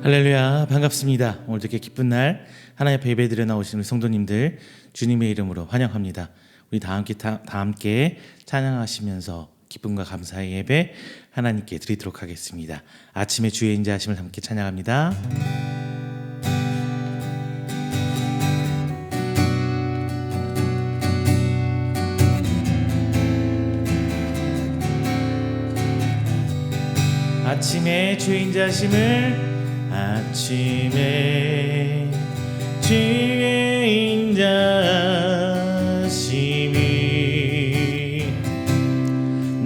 할렐루야, 반갑습니다. 오늘 이렇게 기쁜 날 하나님 앞에 예배드려 나오신 우리 성도님들 주님의 이름으로 환영합니다. 우리 다 함께 찬양하시면서 기쁨과 감사의 예배 하나님께 드리도록 하겠습니다. 아침에 주의 인자하심을 함께 찬양합니다. 아침에 주의 인자하심을, 아침에 주의 인자하심이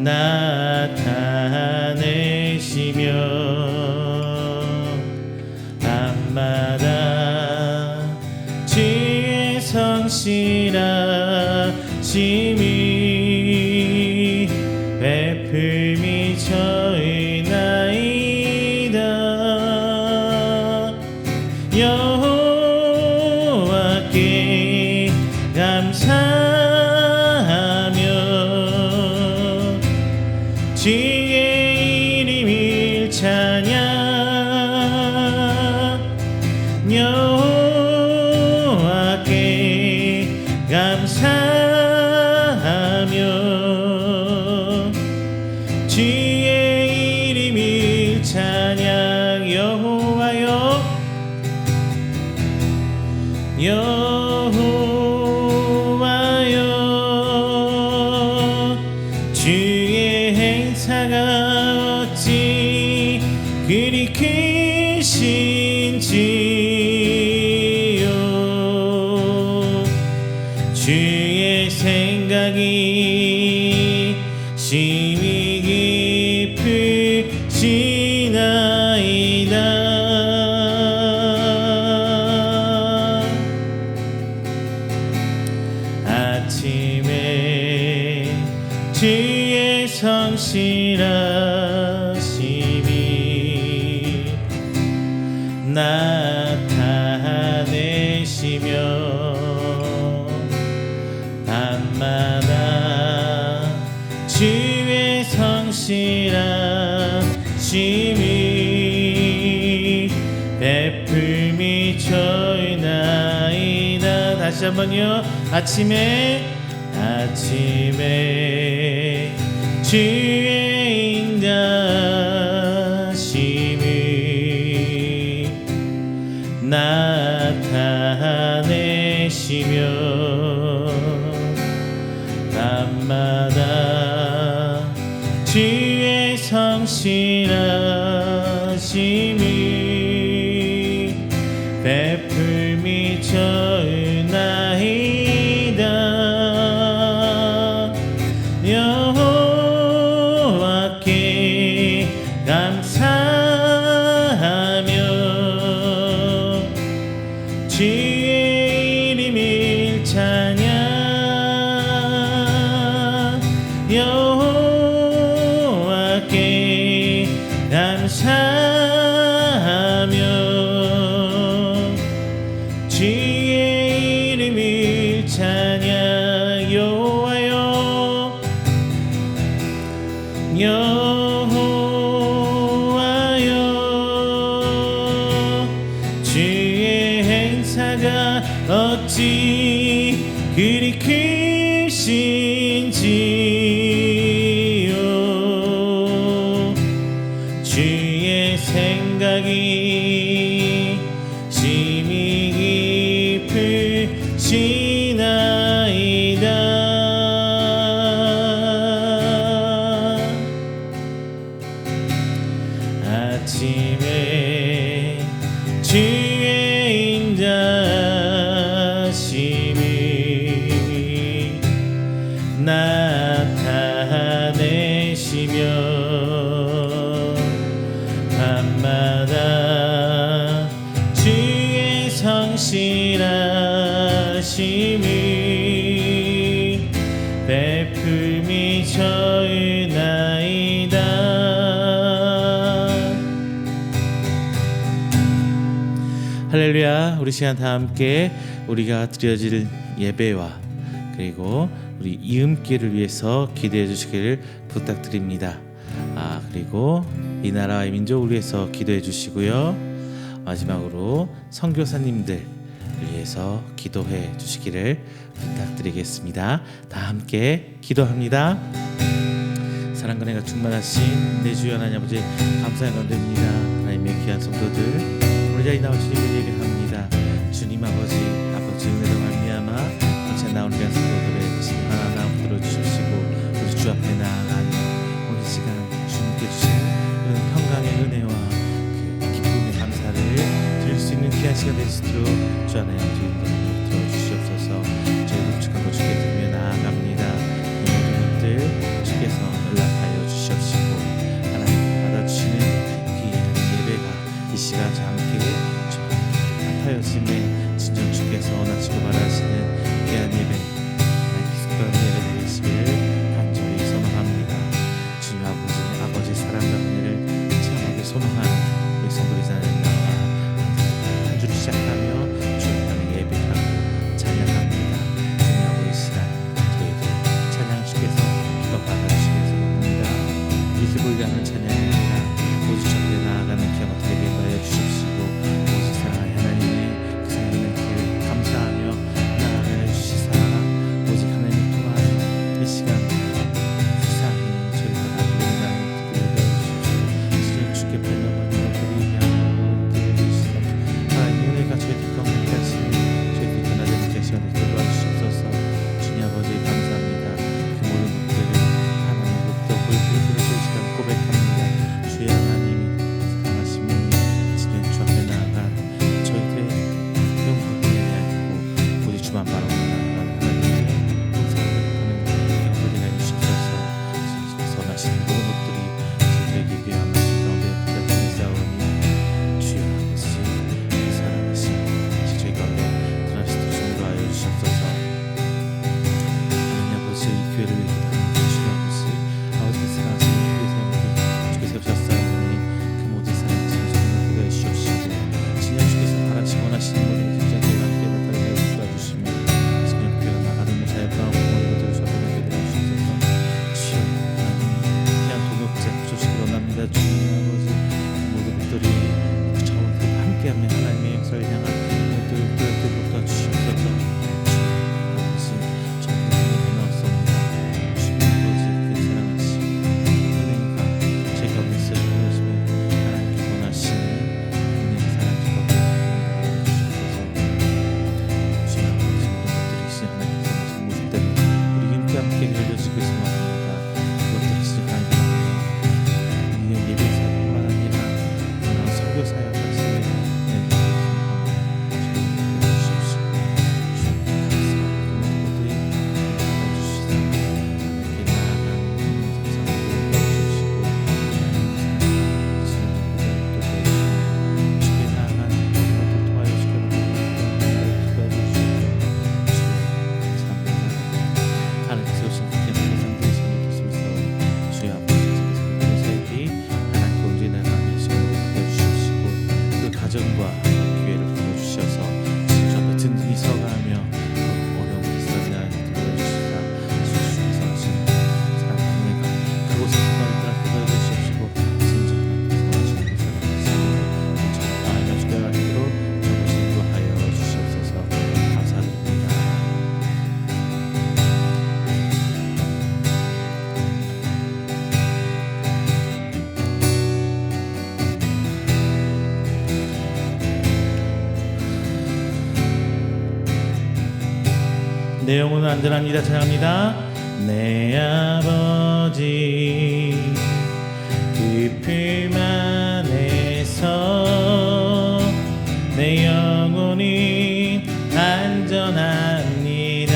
나타내시며 밤마다 주의 성실하심이 베풀미 저희 여호와께 감사하며 주의 이름을 찬양, 여호와께 감사하며 주의 이름을 찬양. 여호와여 주의 행사가 어찌 그리 크신지요. 주의 생각이 심히 깊으시나이다. 아침에 주의 성실하심이 나타내시며 밤마다 주의 성실하심이 베풀미 저희나이다. 다시 한번요. 아침에 주의 인자하심이 나타내시며 밤마다 주의 성실하심이 베풀미 저희나이다. 여호와께 감사하며 주의 이름을 찬양, 여호와께 감사하며 주의 이름을 찬양. 여호와여 주의 행사가 어찌 그리 크신지요. 주의 생각이 심히 깊으시나이다. 아침에 주의 인자하심이 나타내시며 밤마다 주의 성실하심이 베풀미 저희나이다. 할렐루야. 우리 시간 다 함께 우리가 드려질 예배와 그리고 우리 이음길을 위해서 기도해 주시기를 부탁드립니다. 그리고 이 나라의 민족을 위해서 기도해 주시고요. 마지막으로 선교사님들 위해서 기도해 주시기를 부탁드리겠습니다. 다 함께 기도합니다. 사랑과 은혜가 충만하신 내 주 하나님 아버지 감사의 건드립니다. 하나님의 귀한 성도들 우리 자리 나와 주님을 예배합니다. 주님 아버지 은혜로 말미암아 전체 나오는 귀한 성도들의 신 하나하나 붙들어 주십시고 우리 주 앞에 나아가며 오늘 시간 주님께 주신 평강의 은혜와 그 기쁨의 감사를 드릴 수 있는 귀한 시간 될 수 있도록 주 하나님 아버지 붙들어 주시옵소서. 저희 독촉한 것 주께 드리며 나아갑니다. 이 모든 것들 주께서 연락하여 주시옵시고 하나님 받아주시는 귀한 예배가 이 시간 저 함께 합하였음에 진정 주께서 원하시고 바라시는 귀한 예배 기숙한 예배 되시기를 간절히 소망합니다. 주님 아버지 사랑과 은혜를 체험하게 소망하는 우리 성도들 자는 나와 한 주를 시작하며 주님의 예배하고 찬양합니다. 주님 아버지 시간 저희들 찬양 주께서 기도 받아주시면서 합니다. 이기불리 하는 찬양입니다. 오직 저에게 나아가는 기억 어떻게 되게 주십시고 오직 사랑하는 하나님의 그 사랑하는 길 감사하며 나아가여 주시사 오직 하나님을 통한 이 시간 세상이 저희가 다 누린다는 뜻을 배워주십시오. 진짜 주께 뱀을 드리며 드려주시사 하나님 은혜가 저희 뒷가운데 함께 하시니 저희 뒷가운데 함께 시간을 도와주시옵소서. 주님 아버지 감사합니다. 그 모든 것들을 하나님으로부터 보여드리는 저희 시간 고백합니다. 주의 하나님이 사랑하시니 진정 주 앞에 나아간 저희들의 영광을 예배하고 오직 주만 바라보며 나아가는 하나님의 용서를 베푸는 영광을 해주시옵소서. 선하신 모든 것들이 저희에게 귀한 말씀 가운데 부탁드리 싸우니 주여 아버지 사랑하신 저희 가운데 드러나시도록 인도하여 주시옵소서. 하나님 아버지 이 교회를 위해 기도합니다. 주여 아버지 사랑하신 교회 사람들 주께서 세우셨사오니 그 모든 사랑 진정을 위하여 주시옵시고 진정 주께서 바라시고 원하시는 모든 진정들과 함께 나타내어 도와주시며 진정 교회가 나가는 모사의 마음 모든 것들을 저버리게 되어주시옵소서. 주여 하나님 귀한 동역자 부조시기 원합니다. 주님 아버지 모든 것들이 저와 함께하며 하나님의 역사를 향한 것들을 도와주시옵소서. 아버지 정말 고마웠습니다. 주님 아버지 그 사랑하신 은혜가 제 곁에 있으시며 하나님께 원하시는 은혜의 사랑 기도를 주시옵소서. 주님 아버지 모든 것들이 신 하나님께서 하신 모습대로 우리 함께 열려주시고 소망합니다. 그것들이 신 하나님께 우리의 예배사뿐만 아니라 그런 선교사역 말씀을 가정과 기회를 보내주셔서 저 든든히 서가며 어려운 기사를 들어주시사 주께서 하신 사랑의 은혜가 그곳에서 너희들을 기다려주시옵시고 진정한 기사를 하시고 정말 주께 하기로 정신 인도하여 주시옵소서. 감사드립니다. 내 영혼은 안전합니다. 찬양합니다. 내 아버지 그 품 안에서 내 영혼이 안전합니다.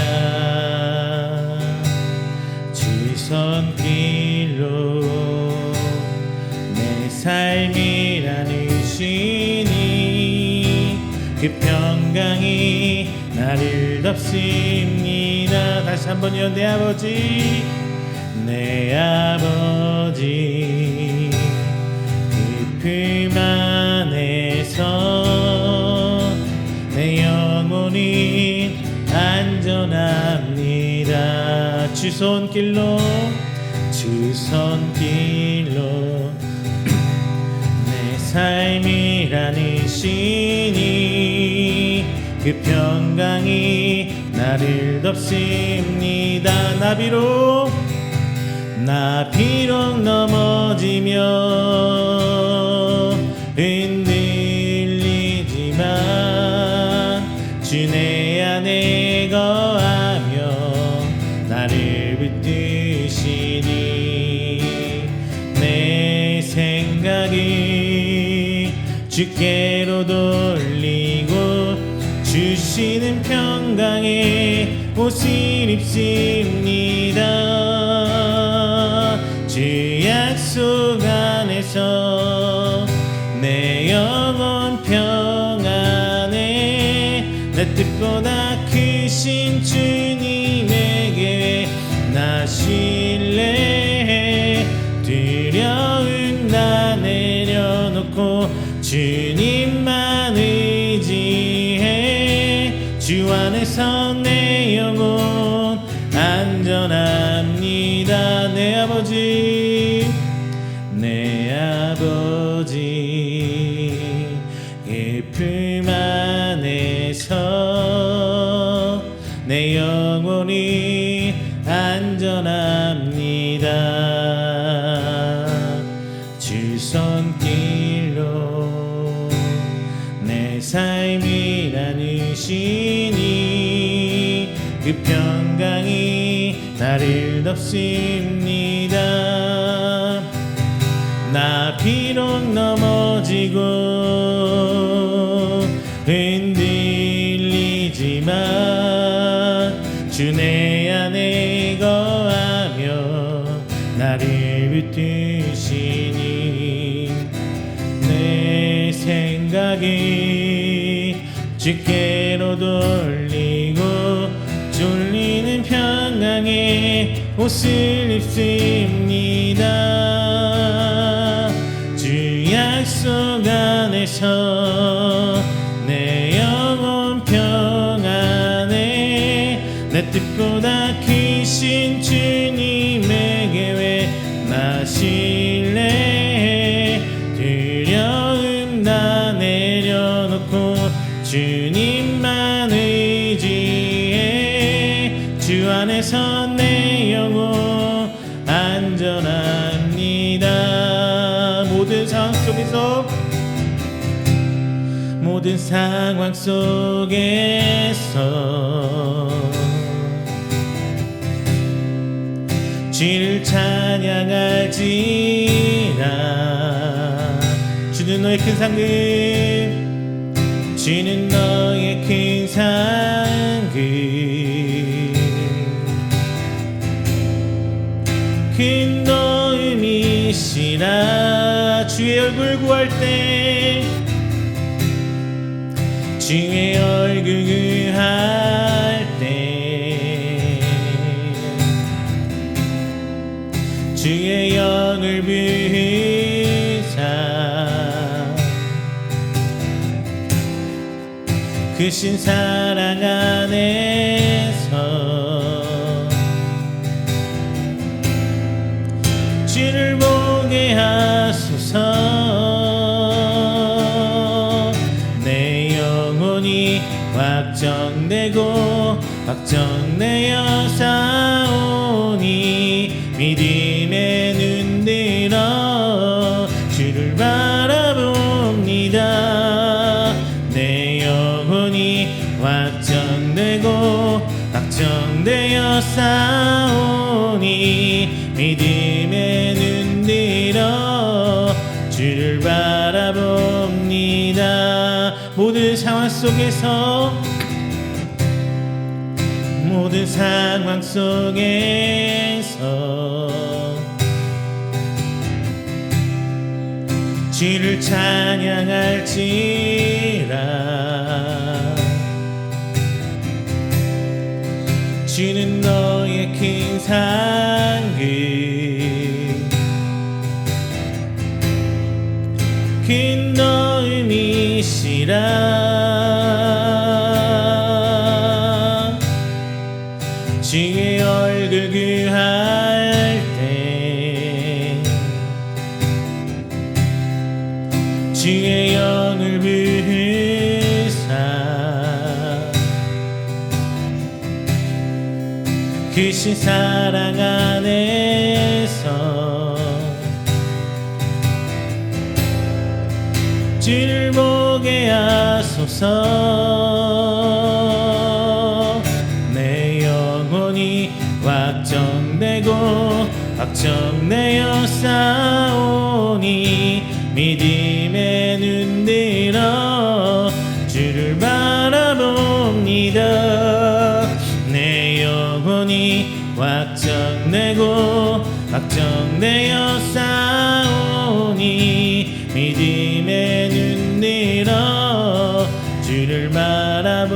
주 손길로 내 삶이 나누시니 그 평강이 나를 덮습니다. 다시 한번요. 내 아버지 내 아버지 그 품 안에서 내 영혼이 안전합니다. 주 손길로 내 삶이라는 신이 그 평강이 나를 덮습니다. 나 비록 넘어지며 흔들리지만 주 내 안에 거하며 나를 붙드시니 내 생각이 주께로 돌리고 주시는 평강의 옷을 입습니다. 주 약속 안에서 내 영혼 평안에 내 뜻보다 크신 주님에게 나 신뢰해 두려움 다 내려놓고 주님만 의지해 주 안에서 내 영혼 안전합니다. 내 아버지 의 품 안에서 내 영혼이 안전합니다. 주 손길로 내 삶이 나누시니 그 평강이 나를 덮습니다. 나 비록 넘어지고 흔들리지만 주 내 안에 거하며 나를 붙드시니 내 생각이 주께로 돌리고 졸리는 평강의 옷을 입습니다. 주 약속 안에서 내 영혼 평안에 내 뜻보다 크신 주님에게 왜 나 신뢰해 두려움 다 내려놓고 주님만 의지해 주 안에서 내 영혼 안전합니다. 모든 상황 속에서 주를 찬양할지라. 주는 너의 큰 상급, 주는 너의 큰 상급, 큰 도움이시라. 주의 얼굴 구할 때, 주의 얼굴 구할 때, 주의 영을 부으사 크신 사랑 안에서 주를 보게 하소서. 내 영혼이 확정되고 확정되어 싸우니 믿음의 눈 들어 주를 바라봅니다. 내 영혼이 확정되고 확정되어 싸우니 믿음의 눈 들어 주를 바라봅니다. 모든 상황 속에서 주를 찬양할지라. 주는 너의 큰 상급, 큰 도움이시라. 주의 얼굴 구할 때, 크신 사랑 안에서 주를 보게 하소서. 내 영혼이 확정되어 싸우니 믿음의 눈 들어 주를 바라봅니다. 내 영혼이 확정되어 싸우니 믿음의 눈 들어 주를 바라봅니다.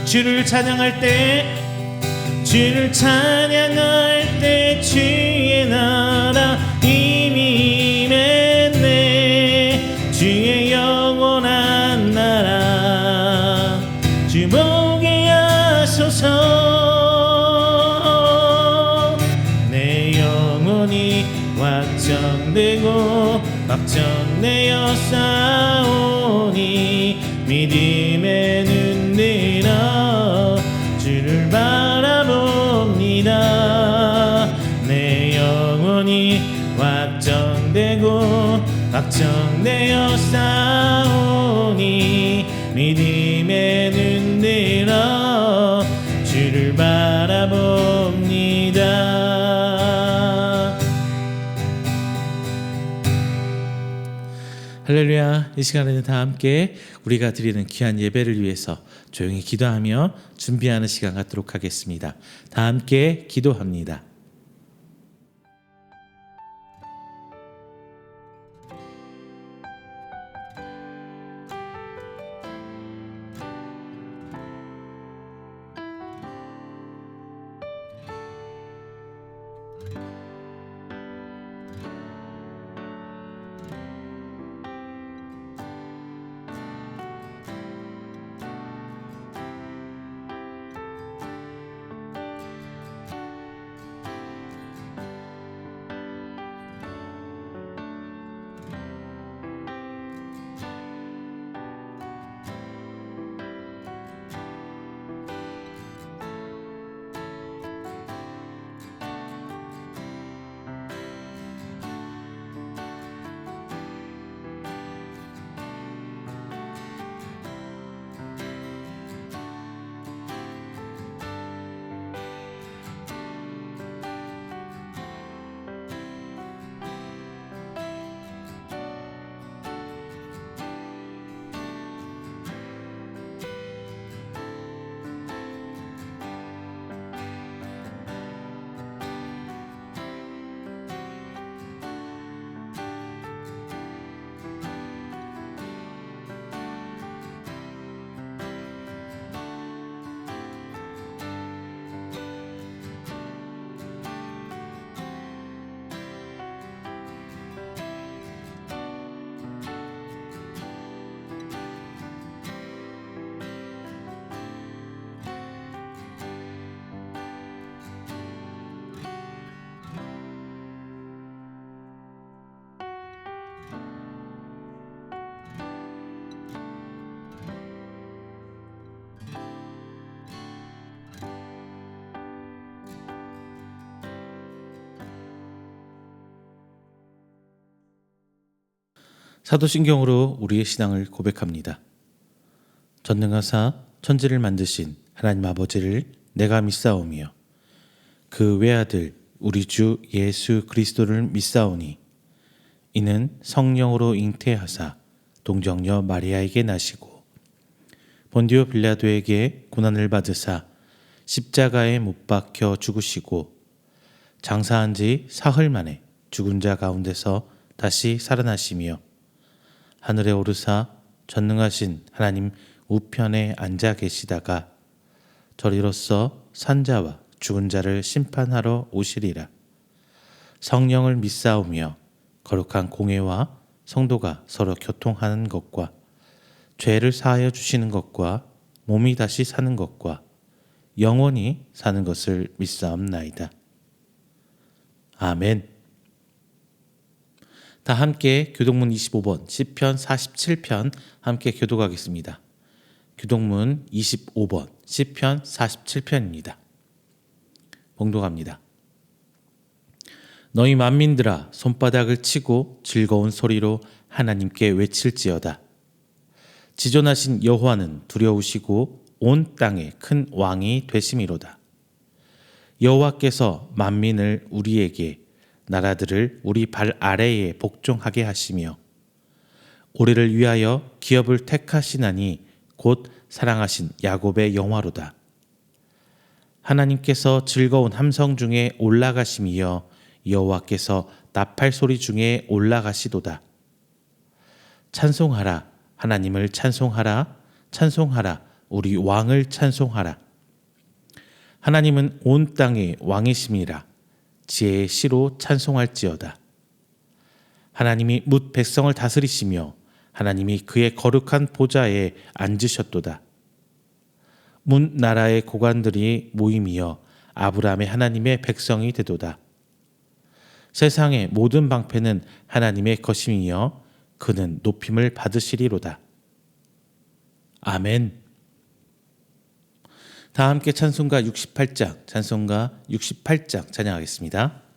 주를 찬양할 때 주의 나라 이미 임했네. 주의 영원한 나라 주 보게 하소서. 내 영혼이 확정되어 싸우니 믿음의 눈 들어 주를 바라봅니다. 내 영혼이 확정되어 싸우니 믿음의 눈 들어 주를 바라봅니다. 할렐루야. 이 시간에는 다 함께 우리가 드리는 귀한 예배를 위해서 조용히 기도하며 준비하는 시간 갖도록 하겠습니다. 다 함께 기도합니다. 사도신경으로 우리의 신앙을 고백합니다. 전능하사 천지를 만드신 하나님 아버지를 내가 믿사오며 그 외아들 우리 주 예수 그리스도를 믿사오니 이는 성령으로 잉태하사 동정녀 마리아에게 나시고 본디오 빌라도에게 고난을 받으사 십자가에 못 박혀 죽으시고 장사한 지 사흘 만에 죽은 자 가운데서 다시 살아나시며 하늘에 오르사 전능하신 하나님 우편에 앉아 계시다가 저리로서 산자와 죽은 자를 심판하러 오시리라. 성령을 믿사오며 거룩한 공회와 성도가 서로 교통하는 것과 죄를 사하여 주시는 것과 몸이 다시 사는 것과 영원히 사는 것을 믿사옵나이다. 아멘. 다 함께 교동문 25번 시편 47편 함께 교독하겠습니다. 교동문 25번 시편 47편입니다. 봉독합니다. 너희 만민들아 손바닥을 치고 즐거운 소리로 하나님께 외칠지어다. 지존하신 여호와는 두려우시고 온 땅에 큰 왕이 되심이로다. 여호와께서 만민을 우리에게 나라들을 우리 발 아래에 복종하게 하시며 우리를 위하여 기업을 택하시나니 곧 사랑하신 야곱의 영화로다. 하나님께서 즐거운 함성 중에 올라가심이여 여호와께서 나팔 소리 중에 올라가시도다. 찬송하라 하나님을 찬송하라 찬송하라 우리 왕을 찬송하라. 하나님은 온 땅의 왕이심이라 지혜의 시로 찬송할지어다. 하나님이 뭇 백성을 다스리시며 하나님이 그의 거룩한 보좌에 앉으셨도다. 문 나라의 고관들이 모임이여 아브라함의 하나님의 백성이 되도다. 세상의 모든 방패는 하나님의 것임이여 그는 높임을 받으시리로다. 아멘. 다 함께 찬송가 68장 찬양하겠습니다.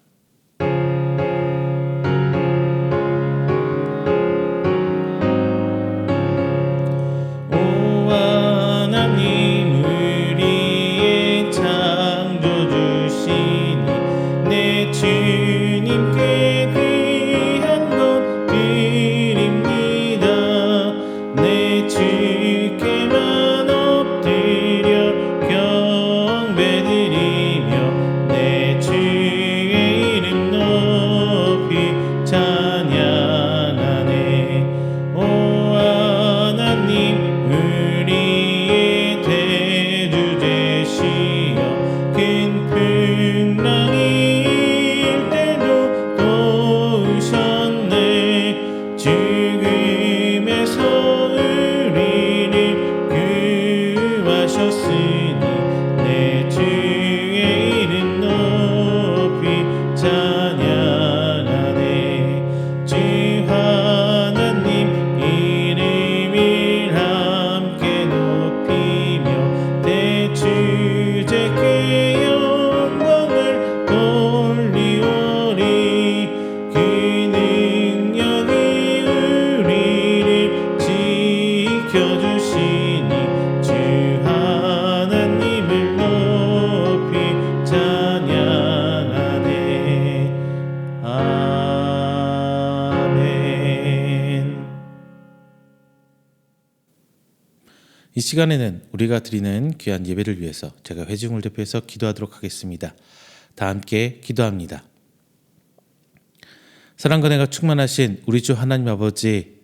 이 시간에는 우리가 드리는 귀한 예배를 위해서 제가 회중을 대표해서 기도하도록 하겠습니다. 다 함께 기도합니다. 사랑과 은혜가 충만하신 우리 주 하나님 아버지,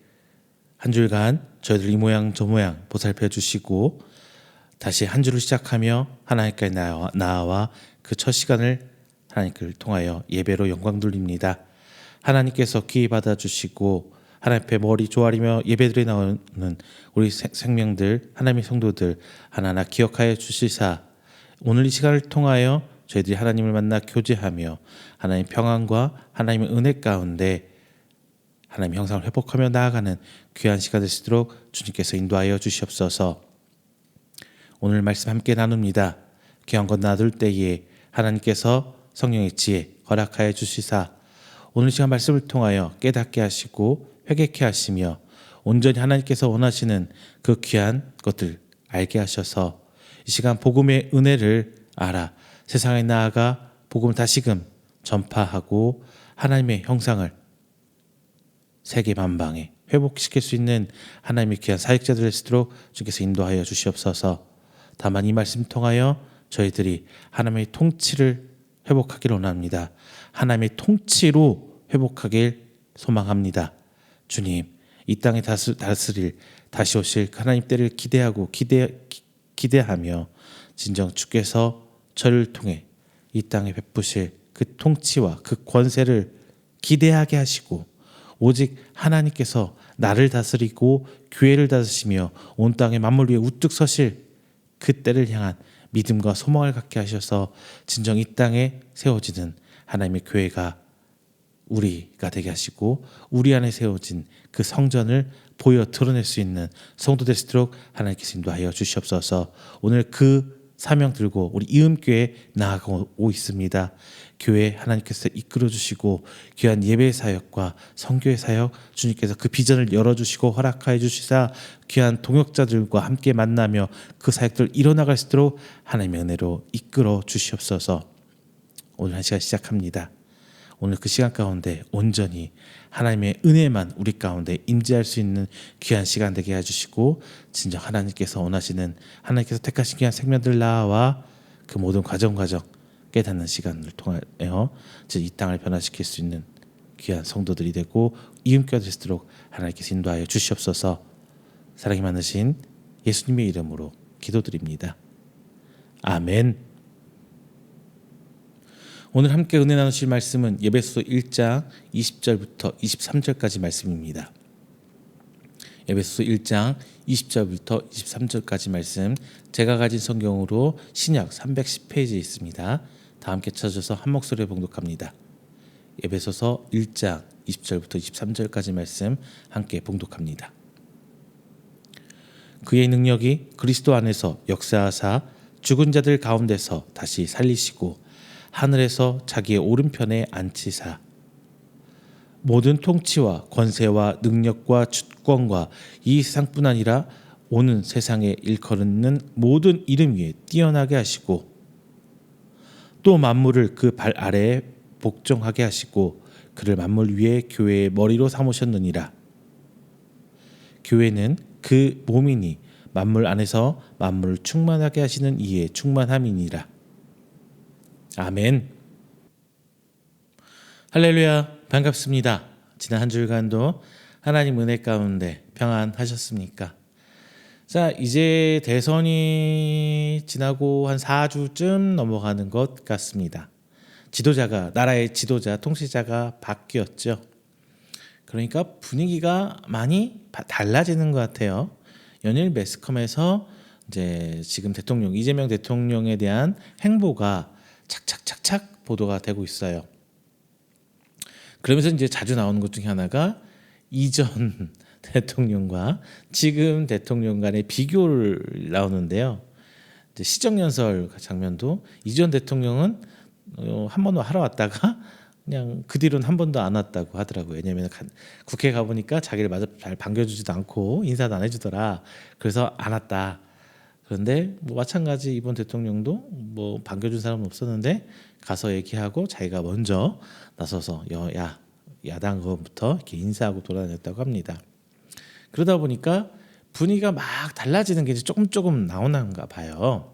한 주일간 저희들 이 모양 저 모양 보살펴 주시고 다시 한 주를 시작하며 하나님께 나아와 그 첫 시간을 하나님께 통하여 예배로 영광 돌립니다. 하나님께서 기회 받아주시고 하나님 앞에 머리 조아리며 예배드려 나오는 우리 생명들, 하나님의 성도들 하나하나 기억하여 주시사 오늘 이 시간을 통하여 저희들이 하나님을 만나 교제하며 하나님의 평안과 하나님의 은혜 가운데 하나님의 형상을 회복하며 나아가는 귀한 시간 되시도록 주님께서 인도하여 주시옵소서. 오늘 말씀 함께 나눕니다. 귀한 것 나눌 때에 하나님께서 성령의 지혜 허락하여 주시사 오늘 시간 말씀을 통하여 깨닫게 하시고 회개케 하시며 온전히 하나님께서 원하시는 그 귀한 것들 알게 하셔서 이 시간 복음의 은혜를 알아 세상에 나아가 복음을 다시금 전파하고 하나님의 형상을 세계 만방에 회복시킬 수 있는 하나님의 귀한 사역자들 되시도록 주께서 인도하여 주시옵소서. 다만 이 말씀 통하여 저희들이 하나님의 통치를 회복하기를 원합니다. 하나님의 통치로 회복하길 소망합니다. 주님, 이 땅에 다스릴 다시 오실 하나님 때를 기대하며 진정 주께서 저를 통해 이 땅에 베푸실 그 통치와 그 권세를 기대하게 하시고 오직 하나님께서 나를 다스리고 교회를 다스리시며 온 땅의 만물 위에 우뚝 서실 그 때를 향한 믿음과 소망을 갖게 하셔서 진정 이 땅에 세워지는 하나님의 교회가 우리가 되게 하시고 우리 안에 세워진 그 성전을 보여 드러낼 수 있는 성도 되시도록 하나님께서 인도하여 주시옵소서. 오늘 그 사명 들고 우리 이음교회 나아가고 있습니다. 교회 하나님께서 이끌어 주시고 귀한 예배 사역과 선교의 사역 주님께서 그 비전을 열어주시고 허락하여 주시사 귀한 동역자들과 함께 만나며 그 사역들 일어나갈 수 있도록 하나님의 은혜로 이끌어 주시옵소서. 오늘 한 시간 시작합니다. 오늘 그 시간 가운데 온전히 하나님의 은혜만 우리 가운데 임재할 수 있는 귀한 시간 되게 해주시고 진정 하나님께서 원하시는 하나님께서 택하신 귀한 생명들 나와 그 모든 과정 깨닫는 시간을 통하여 이 땅을 변화시킬 수 있는 귀한 성도들이 되고 이음교가 되도록 하나님께서 인도하여 주시옵소서. 사랑이 많으신 예수님의 이름으로 기도드립니다. 아멘. 오늘 함께 은혜 나누실 말씀은 에베소서 1장 20절부터 23절까지 말씀입니다. 에베소서 1장 20절부터 23절까지 말씀, 제가 가진 성경으로 신약 310페이지에 있습니다. 다 함께 찾아서 한 목소리에 봉독합니다. 에베소서 1장 20절부터 23절까지 말씀 함께 봉독합니다. 그의 능력이 그리스도 안에서 역사하사 죽은 자들 가운데서 다시 살리시고 하늘에서 자기의 오른편에 앉히사 모든 통치와 권세와 능력과 주권과 이 세상뿐 아니라 오는 세상에 일컬는 모든 이름 위에 뛰어나게 하시고 또 만물을 그 발 아래에 복종하게 하시고 그를 만물 위에 교회의 머리로 삼으셨느니라. 교회는 그 몸이니 만물 안에서 만물을 충만하게 하시는 이의 충만함이니라. 아멘. 할렐루야, 반갑습니다. 지난 한 주간도 하나님 은혜 가운데 평안하셨습니까? 자, 이제 대선이 지나고 한 4주쯤 넘어가는 것 같습니다. 나라의 지도자, 통치자가 바뀌었죠. 그러니까 분위기가 많이 달라지는 것 같아요. 연일 매스컴에서 이제 지금 이재명 대통령에 대한 행보가 착착착착 보도가 되고 있어요. 그러면서 이제 자주 나오는 것 중에 하나가 이전 대통령과 지금 대통령 간의 비교를 나오는데요. 이제 시정연설 장면도 이전 대통령은 한 번 하러 왔다가 그냥 그 뒤로는 한 번도 안 왔다고 하더라고요. 왜냐하면 국회 가보니까 자기를 마저 잘 반겨주지도 않고 인사도 안 해주더라. 그래서 안 왔다. 그런데 마찬가지 이번 대통령도 반겨준 사람은 없었는데 가서 얘기하고 자기가 먼저 나서서 야당 거부터 이렇게 인사하고 돌아다녔다고 합니다. 그러다 보니까 분위기가 막 달라지는 게 이제 조금 나오는가 봐요.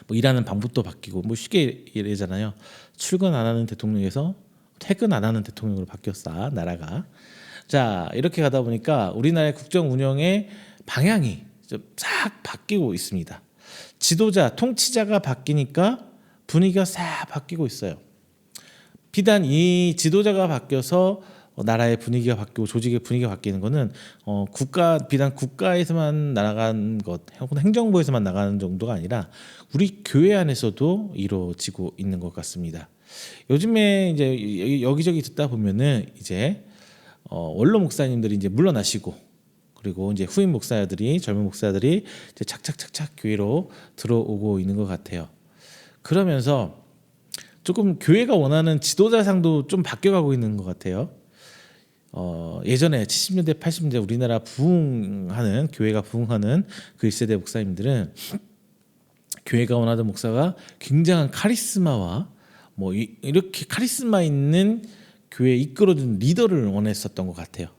일하는 방법도 바뀌고 쉽게 얘기하잖아요. 출근 안 하는 대통령에서 퇴근 안 하는 대통령으로 바뀌었어, 나라가. 자, 이렇게 가다 보니까 우리나라의 국정 운영의 방향이 좀 싹 바뀌고 있습니다. 지도자, 통치자가 바뀌니까 분위기가 싹 바뀌고 있어요. 비단 이 지도자가 바뀌어서 나라의 분위기가 바뀌고 조직의 분위기가 바뀌는 거는 비단 국가에서만 나가는 것, 혹은 행정부에서만 나가는 정도가 아니라 우리 교회 안에서도 이루어지고 있는 것 같습니다. 요즘에 이제 여기저기 듣다 보면은 이제 원로 목사님들이 이제 물러나시고 그리고 이제 후임 목사들이 젊은 목사들이 이제 착착착착 교회로 들어오고 있는 것 같아요. 그러면서 조금 교회가 원하는 지도자상도 좀 바뀌어가고 있는 것 같아요. 예전에 70년대 80년대 우리나라 교회가 부흥하는 그 1세대 목사님들은 교회가 원하던 목사가 굉장한 카리스마와 이렇게 카리스마 있는 교회 이끌어주는 리더를 원했었던 것 같아요.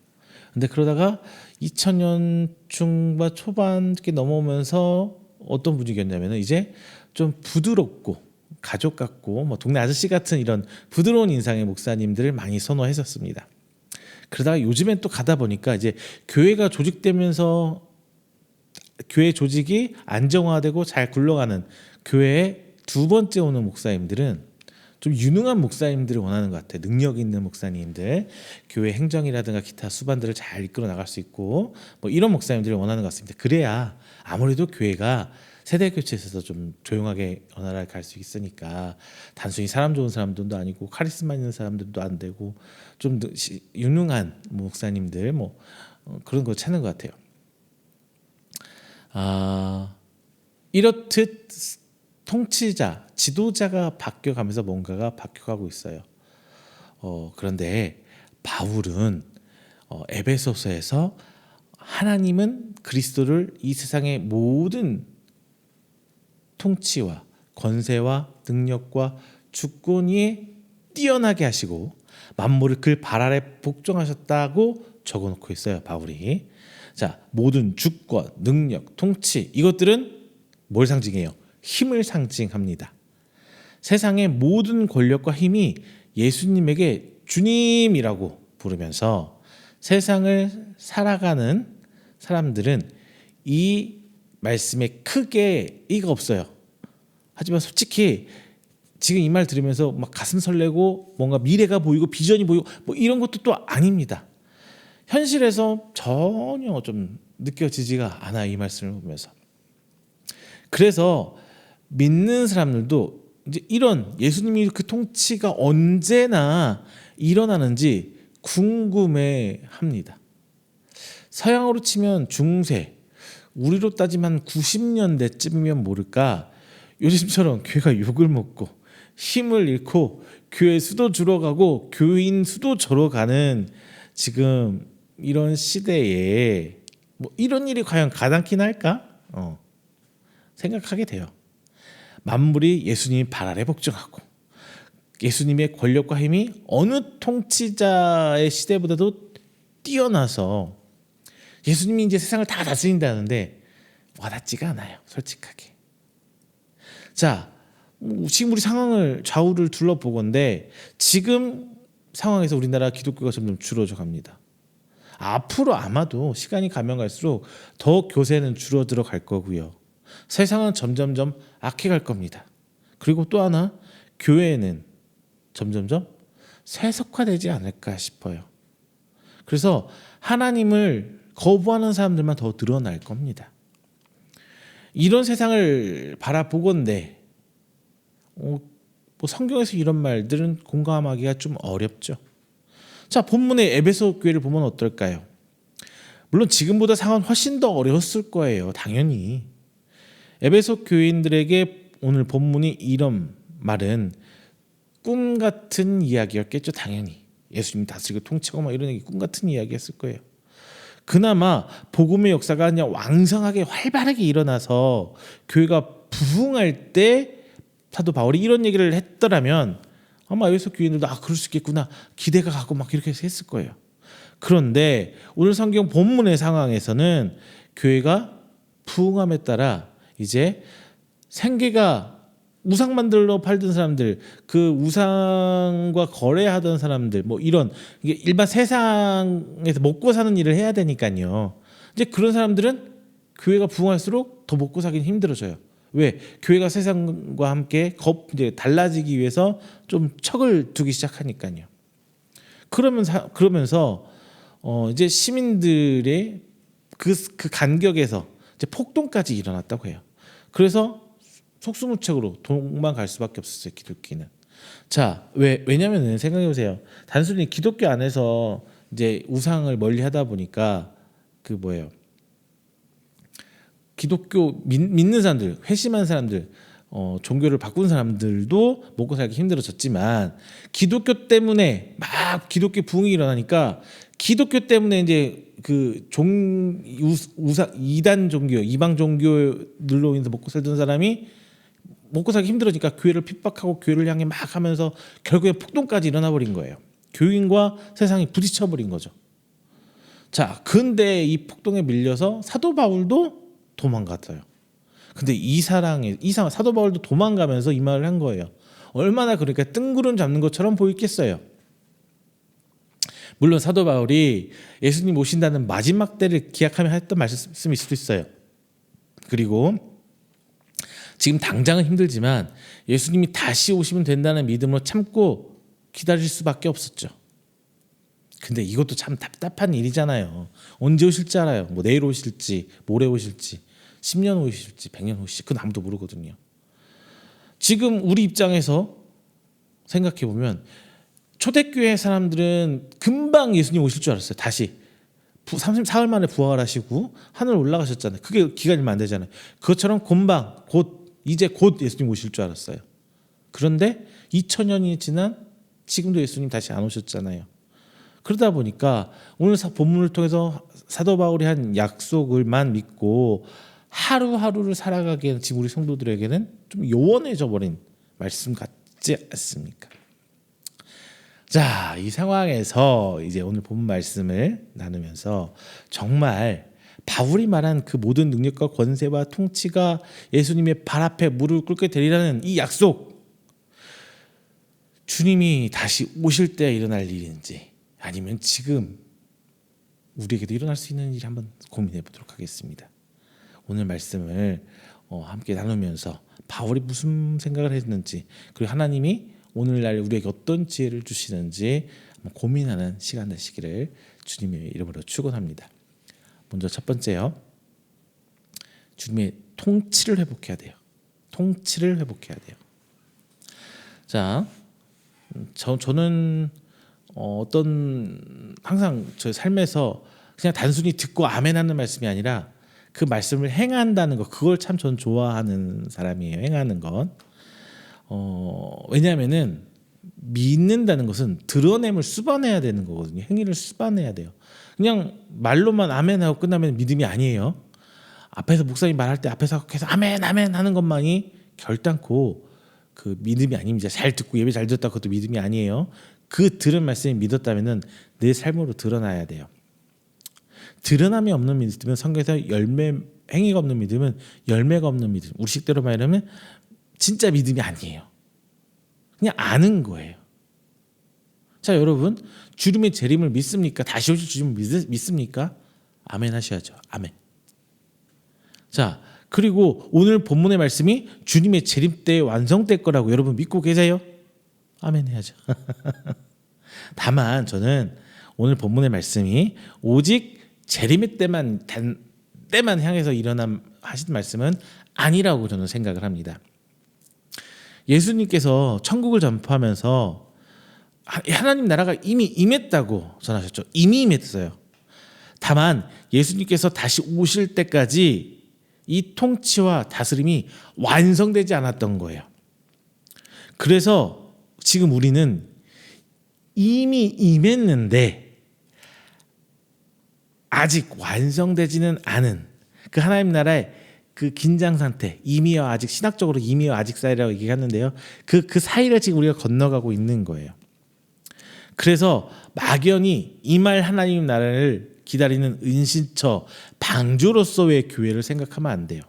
근데 그러다가 2000년 중반 초반 이렇게 넘어오면서 어떤 분위기였냐면 이제 좀 부드럽고 가족 같고 동네 아저씨 같은 이런 부드러운 인상의 목사님들을 많이 선호했었습니다. 그러다가 요즘엔 또 가다 보니까 이제 교회가 조직되면서 교회 조직이 안정화되고 잘 굴러가는 교회에 두 번째 오는 목사님들은 좀 유능한 목사님들을 원하는 것 같아요. 능력 있는 목사님들, 교회 행정이라든가 기타 수반들을 잘 이끌어 나갈 수 있고 이런 목사님들을 원하는 것 같습니다. 그래야 아무래도 교회가 세대 교체에 있어서 좀 조용하게 원활하게 갈 수 있으니까 단순히 사람 좋은 사람들도 아니고 카리스마 있는 사람들도 안 되고 좀 유능한 목사님들 그런 거 찾는 것 같아요. 이렇듯 통치자, 지도자가 바뀌어가면서 뭔가가 바뀌어가고 있어요. 그런데 바울은 에베소서에서 하나님은 그리스도를 이 세상의 모든 통치와 권세와 능력과 주권이 뛰어나게 하시고 만물을 그 발 아래 복종하셨다고 적어놓고 있어요. 바울이. 자, 모든 주권, 능력, 통치 이것들은 뭘 상징해요? 힘을 상징합니다. 세상의 모든 권력과 힘이 예수님에게 주님이라고 부르면서 세상을 살아가는 사람들은 이 말씀에 크게 이가 없어요. 하지만 솔직히 지금 이 말 들으면서 막 가슴 설레고 뭔가 미래가 보이고 비전이 보이고 뭐 이런 것도 또 아닙니다. 현실에서 전혀 좀 느껴지지가 않아요. 이 말씀을 보면서. 그래서 믿는 사람들도 이제 이런 예수님이 그 통치가 언제나 일어나는지 궁금해합니다. 서양으로 치면 중세, 우리로 따지면 90년대쯤이면 모를까 요즘처럼 교회가 욕을 먹고 힘을 잃고 교회 수도 줄어가고 교인 수도 줄어가는 지금 이런 시대에 뭐 이런 일이 과연 가당키나 할까? 생각하게 돼요. 만물이 예수님 발 아래 복종하고 예수님의 권력과 힘이 어느 통치자의 시대보다도 뛰어나서 예수님이 이제 세상을 다 다스린다는데 와닿지가 않아요. 솔직하게. 자, 지금 우리 상황을 좌우를 둘러보건데 지금 상황에서 우리나라 기독교가 점점 줄어져 갑니다. 앞으로 아마도 시간이 가면 갈수록 더 교세는 줄어들어 갈 거고요. 세상은 점점점 악해갈 겁니다. 그리고 또 하나 교회는 점점점 세속화되지 않을까 싶어요. 그래서 하나님을 거부하는 사람들만 더 늘어날 겁니다. 이런 세상을 바라보건대 뭐 성경에서 이런 말들은 공감하기가 좀 어렵죠. 자, 본문의 에베소 교회를 보면 어떨까요? 물론 지금보다 상황은 훨씬 더 어려웠을 거예요. 당연히. 에베소 교인들에게 오늘 본문이 이런 말은 꿈 같은 이야기였겠죠. 당연히. 예수님이 다스리고 통치하고 막 이런 얘기 꿈 같은 이야기였을 거예요. 그나마 복음의 역사가 그냥 왕성하게 활발하게 일어나서 교회가 부흥할 때 사도 바울이 이런 얘기를 했더라면 아마 에베소 교인들도 그럴 수 있겠구나 기대가 가고 막 이렇게 했을 거예요. 그런데 오늘 성경 본문의 상황에서는 교회가 부흥함에 따라 이제 생계가 우상 만들러 팔던 사람들, 그 우상과 거래하던 사람들, 뭐 이런 이게 일반 세상에서 먹고 사는 일을 해야 되니까요. 이제 그런 사람들은 교회가 부흥할수록 더 먹고 사기는 힘들어져요. 왜? 교회가 세상과 함께 이제 달라지기 위해서 좀 척을 두기 시작하니까요. 그러면서 이제 시민들의 그 간격에서 이제 폭동까지 일어났다고 해요. 그래서 속수무책으로 도망갈 수밖에 없었어요. 기독교는. 자, 왜냐면은 생각해 보세요. 단순히 기독교 안에서 이제 우상을 멀리하다 보니까 그 뭐예요? 기독교 믿는 사람들, 회심한 사람들, 종교를 바꾼 사람들도 먹고 살기 힘들어졌지만 기독교 때문에 막 기독교 부흥이 일어나니까 기독교 때문에 이제 그 우상 이단 종교, 이방 종교들로 인해서 먹고 살던 사람이 먹고 살기 힘들어지니까 교회를 핍박하고 교회를 향해 막 하면서 결국에 폭동까지 일어나 버린 거예요. 교인과 세상이 부딪혀 버린 거죠. 자, 근데 이 폭동에 밀려서 사도 바울도 도망갔어요. 근데 이 상황 사도 바울도 도망가면서 이 말을 한 거예요. 얼마나 그러니까 뜬구름 잡는 것처럼 보이겠어요. 물론 사도 바울이 예수님 오신다는 마지막 때를 기약하며 했던 말씀일 수도 있어요. 그리고 지금 당장은 힘들지만 예수님이 다시 오시면 된다는 믿음으로 참고 기다릴 수밖에 없었죠. 근데 이것도 참 답답한 일이잖아요. 언제 오실지 알아요. 뭐 내일 오실지 모레 오실지 10년 오실지 100년 오실지 그건 아무도 모르거든요. 지금 우리 입장에서 생각해 보면 초대교회 사람들은 금방 예수님 오실 줄 알았어요. 다시 사흘 만에 부활하시고 하늘 올라가셨잖아요. 그게 기간이 얼마 안 되잖아요. 그것처럼 이제 곧 예수님 오실 줄 알았어요. 그런데 2000년이 지난 지금도 예수님 다시 안 오셨잖아요. 그러다 보니까 오늘 본문을 통해서 사도 바울이 한 약속을만 믿고 하루하루를 살아가기에는 지금 우리 성도들에게는 좀 요원해져 버린 말씀 같지 않습니까? 자, 이 상황에서 이제 오늘 본문 말씀을 나누면서 정말 바울이 말한 그 모든 능력과 권세와 통치가 예수님의 발 앞에 무릎을 꿇게 되리라는 이 약속, 주님이 다시 오실 때 일어날 일인지 아니면 지금 우리에게도 일어날 수 있는 일을 한번 고민해 보도록 하겠습니다. 오늘 말씀을 함께 나누면서 바울이 무슨 생각을 했는지, 그리고 하나님이 오늘날 우리에게 어떤 지혜를 주시는지 한번 고민하는 시간 되시기를 주님의 이름으로 축원합니다. 먼저 첫 번째요. 주님의 통치를 회복해야 돼요. 통치를 회복해야 돼요. 자, 저는 항상 저 삶에서 그냥 단순히 듣고 아멘하는 말씀이 아니라 그 말씀을 행한다는 거, 그걸 참 전 좋아하는 사람이에요. 행하는 건. 왜냐하면은 믿는다는 것은 드러냄을 수반해야 되는 거거든요. 행위를 수반해야 돼요. 그냥 말로만 아멘하고 끝나면 믿음이 아니에요. 앞에서 목사님 말할 때 앞에서 계속 아멘 아멘 하는 것만이 결단코 그 믿음이 아닙니다. 잘 듣고 예배 잘 듣다 그것도 믿음이 아니에요. 그 들은 말씀이 믿었다면은 내 삶으로 드러나야 돼요. 드러남이 없는 믿음은 성경에서 행위가 없는 믿음은 열매가 없는 믿음. 우리식대로 말하면 진짜 믿음이 아니에요. 그냥 아는 거예요. 자, 여러분, 주님의 재림을 믿습니까? 다시 오실 주님을 믿습니까? 아멘 하셔야죠. 아멘. 자, 그리고 오늘 본문의 말씀이 주님의 재림 때에 완성될 거라고 여러분 믿고 계세요? 아멘 해야죠. 다만 저는 오늘 본문의 말씀이 오직 재림의 때만 향해서 하신 말씀은 아니라고 저는 생각을 합니다. 예수님께서 천국을 전파하면서 하나님 나라가 이미 임했다고 전하셨죠. 이미 임했어요. 다만 예수님께서 다시 오실 때까지 이 통치와 다스림이 완성되지 않았던 거예요. 그래서 지금 우리는 이미 임했는데 아직 완성되지는 않은 그 하나님 나라의 그 긴장 상태, 임의와 아직, 신학적으로 임의와 아직 사이라고 얘기하는데요. 그 사이를 지금 우리가 건너가고 있는 거예요. 그래서 막연히 임할 하나님 나라를 기다리는 은신처, 방주로서의 교회를 생각하면 안 돼요.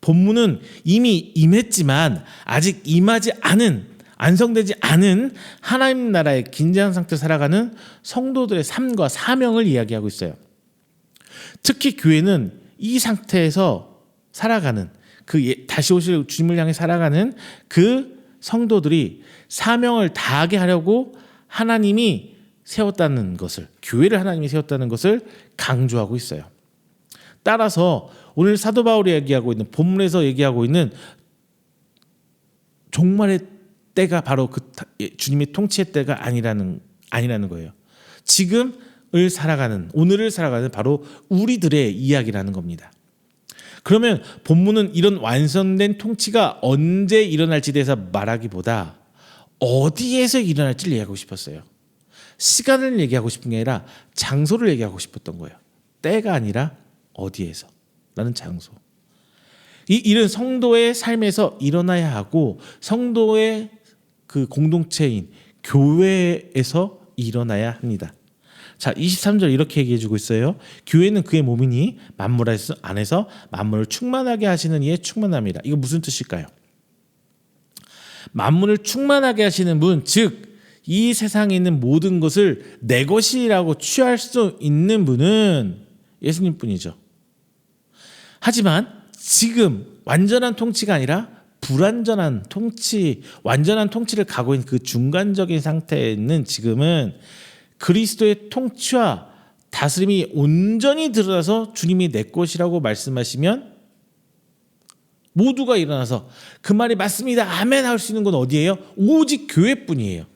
본문은 이미 임했지만 아직 임하지 않은, 완성되지 않은 하나님 나라의 긴장 상태에 살아가는 성도들의 삶과 사명을 이야기하고 있어요. 특히 교회는 이 상태에서 살아가는, 다시 오실 주님을 향해 살아가는 그 성도들이 사명을 다하게 하려고 하나님이 세웠다는 것을, 교회를 하나님이 세웠다는 것을 강조하고 있어요. 따라서 오늘 사도 바울이 얘기하고 있는, 본문에서 얘기하고 있는 종말의 때가 바로 주님의 통치의 때가 아니라는 거예요. 지금을 살아가는, 오늘을 살아가는 바로 우리들의 이야기라는 겁니다. 그러면 본문은 이런 완성된 통치가 언제 일어날지에 대해서 말하기보다 어디에서 일어날지를 얘기하고 싶었어요. 시간을 얘기하고 싶은 게 아니라 장소를 얘기하고 싶었던 거예요. 때가 아니라 어디에서, 라는 장소. 이런 성도의 삶에서 일어나야 하고 안성도의 그 공동체인 교회에서 일어나야 합니다. 자, 23절 이렇게 얘기해 주고 있어요. 교회는 그의 몸이니 만물 안에서 만물을 충만하게 하시는 이의 충만함이라. 이거 무슨 뜻일까요? 만물을 충만하게 하시는 분, 즉 이 세상에 있는 모든 것을 내 것이라고 취할 수 있는 분은 예수님뿐이죠. 하지만 지금 완전한 통치가 아니라 불완전한 통치, 완전한 통치를 가고 있는 그 중간적인 상태에 있는 지금은 그리스도의 통치와 다스림이 온전히 드러나서 주님이 내 것이라고 말씀하시면 모두가 일어나서 그 말이 맞습니다, 아멘 할 수 있는 건 어디예요? 오직 교회뿐이에요.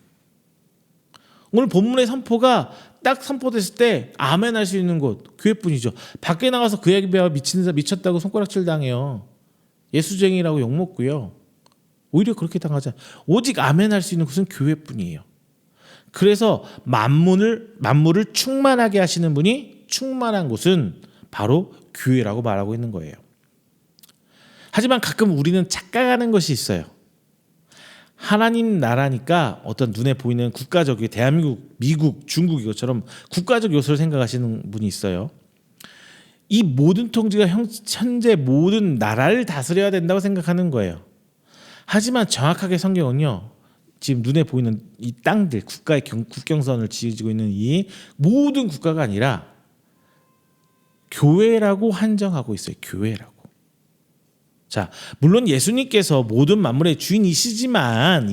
오늘 본문의 선포가 딱 선포됐을 때 아멘 할 수 있는 곳 교회뿐이죠. 밖에 나가서 그 얘기 배워 미쳤다고 손가락질 당해요. 예수쟁이라고 욕먹고요. 오히려 그렇게 당하자. 오직 아멘 할 수 있는 곳은 교회뿐이에요. 그래서 만물을 충만하게 하시는 분이 충만한 곳은 바로 교회라고 말하고 있는 거예요. 하지만 가끔 우리는 착각하는 것이 있어요. 하나님 나라니까 어떤 눈에 보이는 국가적, 대한민국, 미국, 중국 이것처럼 국가적 요소를 생각하시는 분이 있어요. 이 모든 통치가 현재 모든 나라를 다스려야 된다고 생각하는 거예요. 하지만 정확하게 성경은요, 지금 눈에 보이는 이 땅들, 국가의 국경선을 지어지고 있는 이 모든 국가가 아니라 교회라고 한정하고 있어요. 교회라고. 자, 물론 예수님께서 모든 만물의 주인이시지만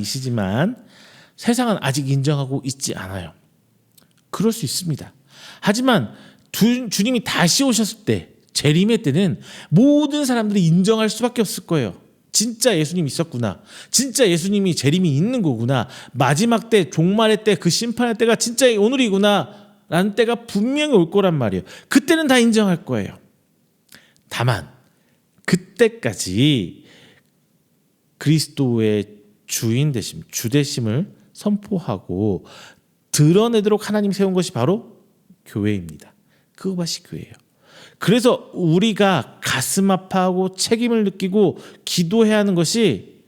세상은 아직 인정하고 있지 않아요. 그럴 수 있습니다. 하지만 주님이 다시 오셨을 때, 재림의 때는 모든 사람들이 인정할 수밖에 없을 거예요. 진짜 예수님이 있었구나. 진짜 예수님이 재림이 있는 거구나. 마지막 때, 종말의 때, 그 심판의 때가 진짜 오늘이구나 라는 때가 분명히 올 거란 말이에요. 그때는 다 인정할 거예요. 다만 그때까지 그리스도의 주인 되심, 주 되심을 선포하고 드러내도록 하나님 세운 것이 바로 교회입니다. 그것이 교회예요. 그래서 우리가 가슴 아파하고 책임을 느끼고 기도해야 하는 것이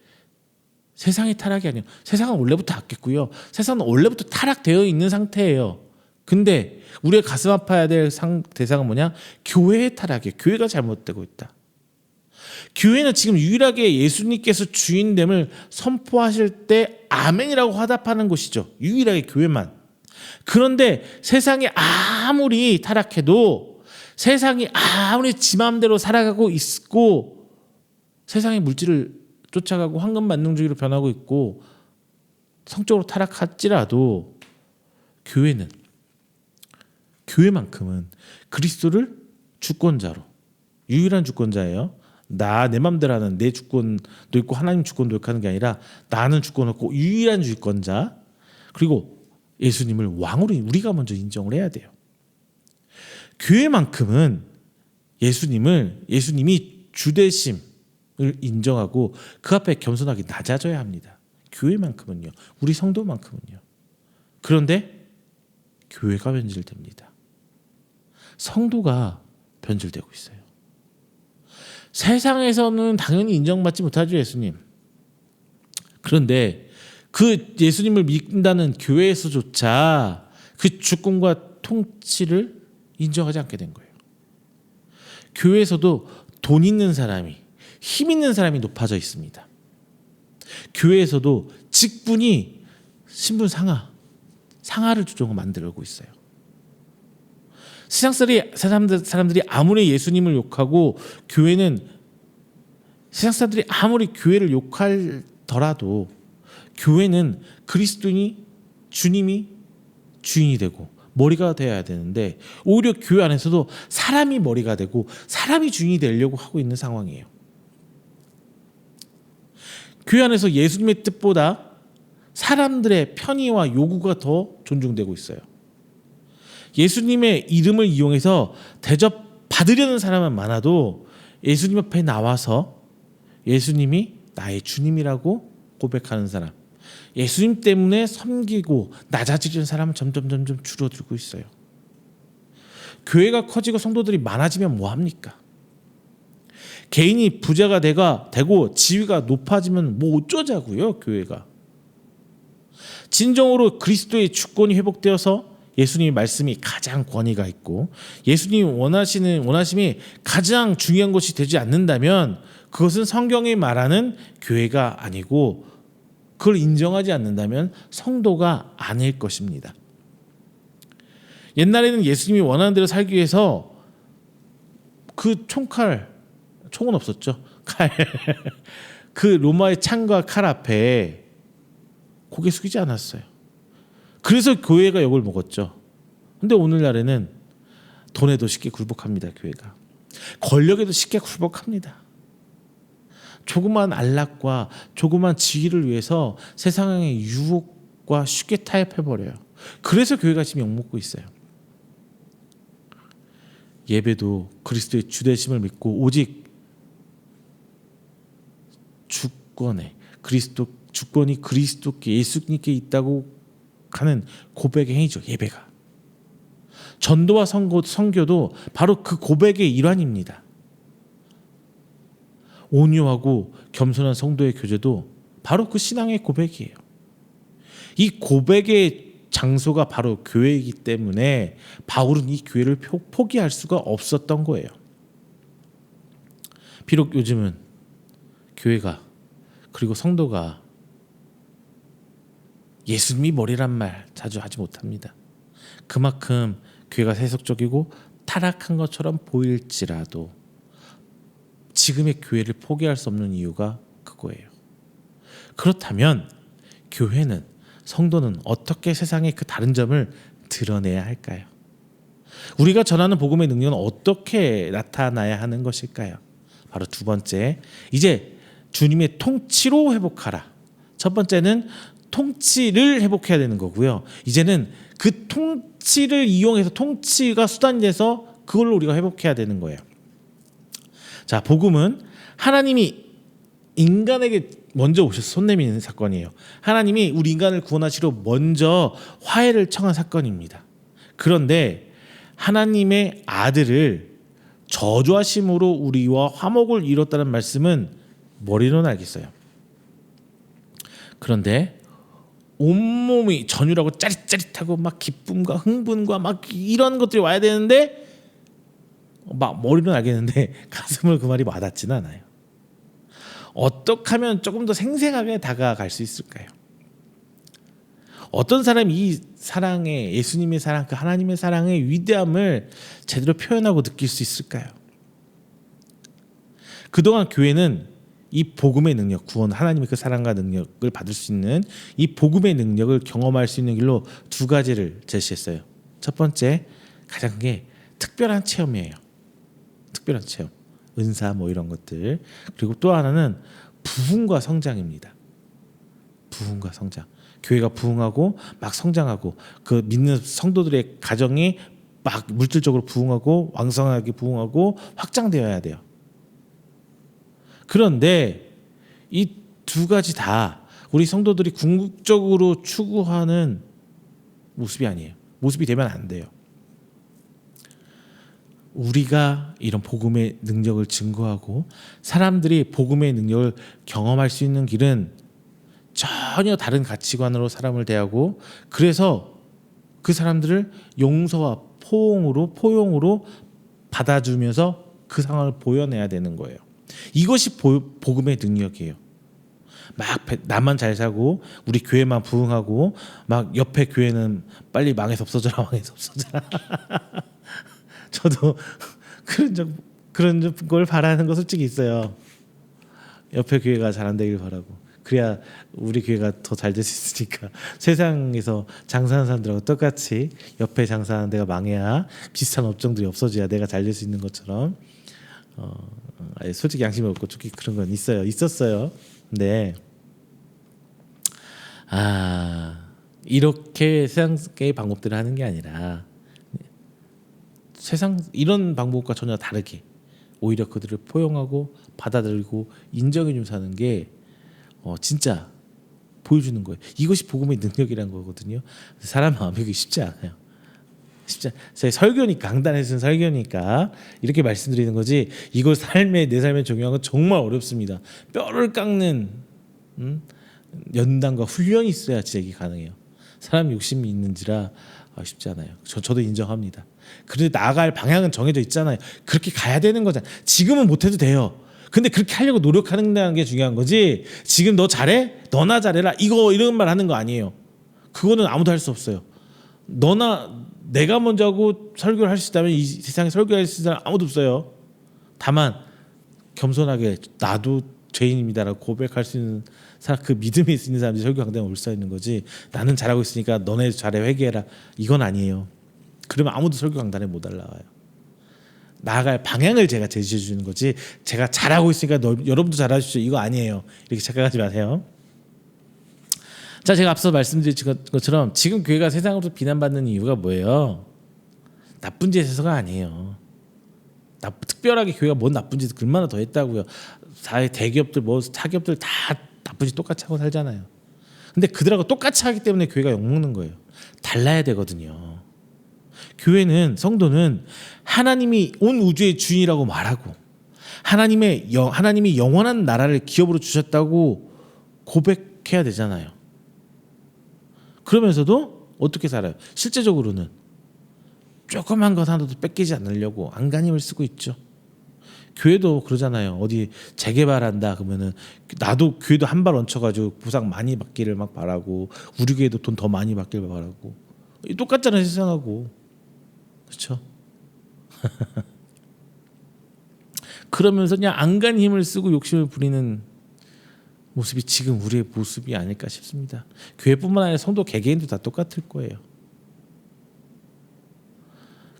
세상의 타락이 아니에요. 세상은 원래부터 악했고요. 세상은 원래부터 타락되어 있는 상태예요. 근데 우리가 가슴 아파야 될 대상은 뭐냐? 교회의 타락이에요. 교회가 잘못되고 있다. 교회는 지금 유일하게 예수님께서 주인됨을 선포하실 때 아멘이라고 화답하는 곳이죠. 유일하게 교회만. 그런데 세상이 아무리 타락해도, 세상이 아무리 지 마음대로 살아가고 있고, 세상의 물질을 쫓아가고 황금만능주의로 변하고 있고 성적으로 타락할지라도 교회만큼은 그리스도를 주권자로, 유일한 주권자예요. 내 맘대로 하는 내 주권도 있고 하나님 주권도 있고 하는 게 아니라 나는 주권 없고 유일한 주권자, 그리고 예수님을 왕으로 우리가 먼저 인정을 해야 돼요. 교회만큼은 예수님이 주되심을 인정하고 그 앞에 겸손하게 낮아져야 합니다. 교회만큼은요. 우리 성도만큼은요. 그런데 교회가 변질됩니다. 성도가 변질되고 있어요. 세상에서는 당연히 인정받지 못하죠, 예수님. 그런데 그 예수님을 믿는다는 교회에서조차 그 주권과 통치를 인정하지 않게 된 거예요. 교회에서도 돈 있는 사람이, 힘 있는 사람이 높아져 있습니다. 교회에서도 직분이 신분 상하를 주종으로 만들고 있어요. 세상 사람들이 아무리 예수님을 욕하고 세상 사람들이 아무리 교회를 욕하더라도 교회는 그리스도인이, 주님이 주인이 되고 머리가 되어야 되는데 오히려 교회 안에서도 사람이 머리가 되고 사람이 주인이 되려고 하고 있는 상황이에요. 교회 안에서 예수님의 뜻보다 사람들의 편의와 요구가 더 존중되고 있어요. 예수님의 이름을 이용해서 대접받으려는 사람은 많아도 예수님 앞에 나와서 예수님이 나의 주님이라고 고백하는 사람, 예수님 때문에 섬기고 낮아지는 사람은 점점 줄어들고 있어요. 교회가 커지고 성도들이 많아지면 뭐합니까? 개인이 부자가 되고 지위가 높아지면 뭐 어쩌자고요, 교회가. 진정으로 그리스도의 주권이 회복되어서 예수님의 말씀이 가장 권위가 있고 예수님이 원하심이 가장 중요한 것이 되지 않는다면 그것은 성경이 말하는 교회가 아니고 그걸 인정하지 않는다면 성도가 아닐 것입니다. 옛날에는 예수님이 원하는 대로 살기 위해서 그 총은 없었죠. 그 로마의 창과 칼 앞에 고개 숙이지 않았어요. 그래서 교회가 욕을 먹었죠. 근데 오늘날에는 돈에도 쉽게 굴복합니다. 교회가. 권력에도 쉽게 굴복합니다. 조그만 안락과 조그만 지위를 위해서 세상의 유혹과 쉽게 타협해버려요. 그래서 교회가 지금 욕먹고 있어요. 예배도 그리스도의 주되심을 믿고 오직 주권이 그리스도께 예수님께 있다고 하는 고백의 행위죠. 예배가. 전도와 선교도 바로 그 고백의 일환입니다. 온유하고 겸손한 성도의 교제도 바로 그 신앙의 고백이에요. 이 고백의 장소가 바로 교회이기 때문에 바울은 이 교회를 포기할 수가 없었던 거예요. 비록 요즘은 교회가 그리고 성도가 예수님이 머리란 말 자주 하지 못합니다. 그만큼 교회가 세속적이고 타락한 것처럼 보일지라도 지금의 교회를 포기할 수 없는 이유가 그거예요. 그렇다면 교회는, 성도는 어떻게 세상의 그 다른 점을 드러내야 할까요? 우리가 전하는 복음의 능력은 어떻게 나타나야 하는 것일까요? 바로 두 번째, 이제 주님의 통치로 회복하라. 첫 번째는 통치를 회복해야 되는 거고요. 이제는 그 통치를 이용해서, 통치가 수단이 돼서 그걸로 우리가 회복해야 되는 거예요. 자, 복음은 하나님이 인간에게 먼저 오셔서 손 내미는 사건이에요. 하나님이 우리 인간을 구원하시러 먼저 화해를 청한 사건입니다. 그런데 하나님의 아들을 저주하심으로 우리와 화목을 이뤘다는 말씀은 머리로는 알겠어요. 그런데 온몸이 전율하고 짜릿짜릿하고 막 기쁨과 흥분과 막 이런 것들이 와야 되는데, 막 머리로는 알겠는데 가슴을 그 말이 와닿지는 않아요. 어떻게 하면 조금 더 생생하게 다가갈 수 있을까요? 어떤 사람이 이 사랑의, 예수님의 사랑, 그 하나님의 사랑의 위대함을 제대로 표현하고 느낄 수 있을까요? 그동안 교회는 이 복음의 능력, 구원, 하나님의 그 사랑과 능력을 받을 수 있는 이 복음의 능력을 경험할 수 있는 길로 두 가지를 제시했어요. 첫 번째, 가장 큰 게 특별한 체험이에요. 특별한 체험, 은사 뭐 이런 것들. 그리고 또 하나는 부흥과 성장입니다. 부흥과 성장. 교회가 부흥하고 막 성장하고 그 믿는 성도들의 가정이 막 물질적으로 부흥하고 왕성하게 부흥하고 확장되어야 돼요. 그런데 이 두 가지 다 우리 성도들이 궁극적으로 추구하는 모습이 아니에요. 모습이 되면 안 돼요. 우리가 이런 복음의 능력을 증거하고 사람들이 복음의 능력을 경험할 수 있는 길은 전혀 다른 가치관으로 사람을 대하고, 그래서 그 사람들을 용서와 포용으로 받아주면서 그 상황을 보여내야 되는 거예요. 이것이 복음의 능력이에요. 막 나만 잘 사고 우리 교회만 부흥하고 막 옆에 교회는 빨리 망해서 없어져라, 망해서 없어져라. 저도 그런 걸 바라는 거 솔직히 있어요. 옆에 교회가 잘 안 되길 바라고. 그래야 우리 교회가 더 잘 될 수 있으니까. 세상에서 장사하는 사람들하고 똑같이 옆에 장사하는 데가 망해야, 비슷한 업종들이 없어져야 내가 잘 될 수 있는 것처럼 솔직히 양심이 없고 솔직히 그런 건 있었어요. 근데 이렇게 세상의 방법들을 하는 게 아니라 세상 이런 방법과 전혀 다르게 오히려 그들을 포용하고 받아들이고 인정해주며 사는 게 진짜 보여주는 거예요. 이것이 복음의 능력이라는 거거든요. 사람 마음이 쉽지 않아요. 제 설교니까, 강단에 쓴 설교니까 이렇게 말씀드리는 거지, 이걸 내 삶에 적용하는 건 정말 어렵습니다. 뼈를 깎는 연단과 훈련이 있어야 진짜 이게 가능해요. 사람 욕심이 있는지라 쉽지 않아요. 저도 인정합니다. 그런데 나아갈 방향은 정해져 있잖아요. 그렇게 가야 되는 거잖아요. 지금은 못해도 돼요. 근데 그렇게 하려고 노력하는 게 중요한 거지, 지금 너 잘해? 너나 잘해라, 이런 말 하는 거 아니에요. 그거는 아무도 할 수 없어요. 내가 먼저 하고 설교를 할 수 있다면 이 세상에 설교할 수 있는 사람 아무도 없어요. 다만 겸손하게 나도 죄인입니다라고 고백할 수 있는 사람, 그 믿음이 있는 사람들이 설교 강단에 올 수 있는 거지, 나는 잘하고 있으니까 너네 잘해 회개해라, 이건 아니에요. 그러면 아무도 설교 강단에 못 올라와요. 나아갈 방향을 제가 제시해 주는 거지, 제가 잘하고 있으니까 여러분도 잘하십시오, 이거 아니에요. 이렇게 착각하지 마세요. 자, 제가 앞서 말씀드린 것처럼 지금 교회가 세상으로부터 비난받는 이유가 뭐예요? 나쁜 짓에서가 아니에요. 특별하게 교회가 뭔 나쁜 짓을 얼마나 더 했다고요. 사회 대기업들 뭐 사기업들 다 나쁜 짓 똑같이 하고 살잖아요. 근데 그들하고 똑같이 하기 때문에 교회가 욕먹는 거예요. 달라야 되거든요. 교회는 성도는 하나님이 온 우주의 주인이라고 말하고 하나님이 영원한 나라를 기업으로 주셨다고 고백해야 되잖아요. 그러면서도 어떻게 살아요? 실제적으로는 조그만 것 하나도 뺏기지 않으려고 안간힘을 쓰고 있죠. 교회도 그러잖아요. 어디 재개발한다 그러면은 나도 교회도 한 발 얹혀가지고 보상 많이 받기를 막 바라고 우리 교회도 돈 더 많이 받기를 바라고 똑같잖아요 세상하고. 그렇죠? 그러면서 그냥 안간 힘을 쓰고 욕심을 부리는 모습이 지금 우리의 모습이 아닐까 싶습니다. 교회뿐만 아니라 성도 개개인도 다 똑같을 거예요.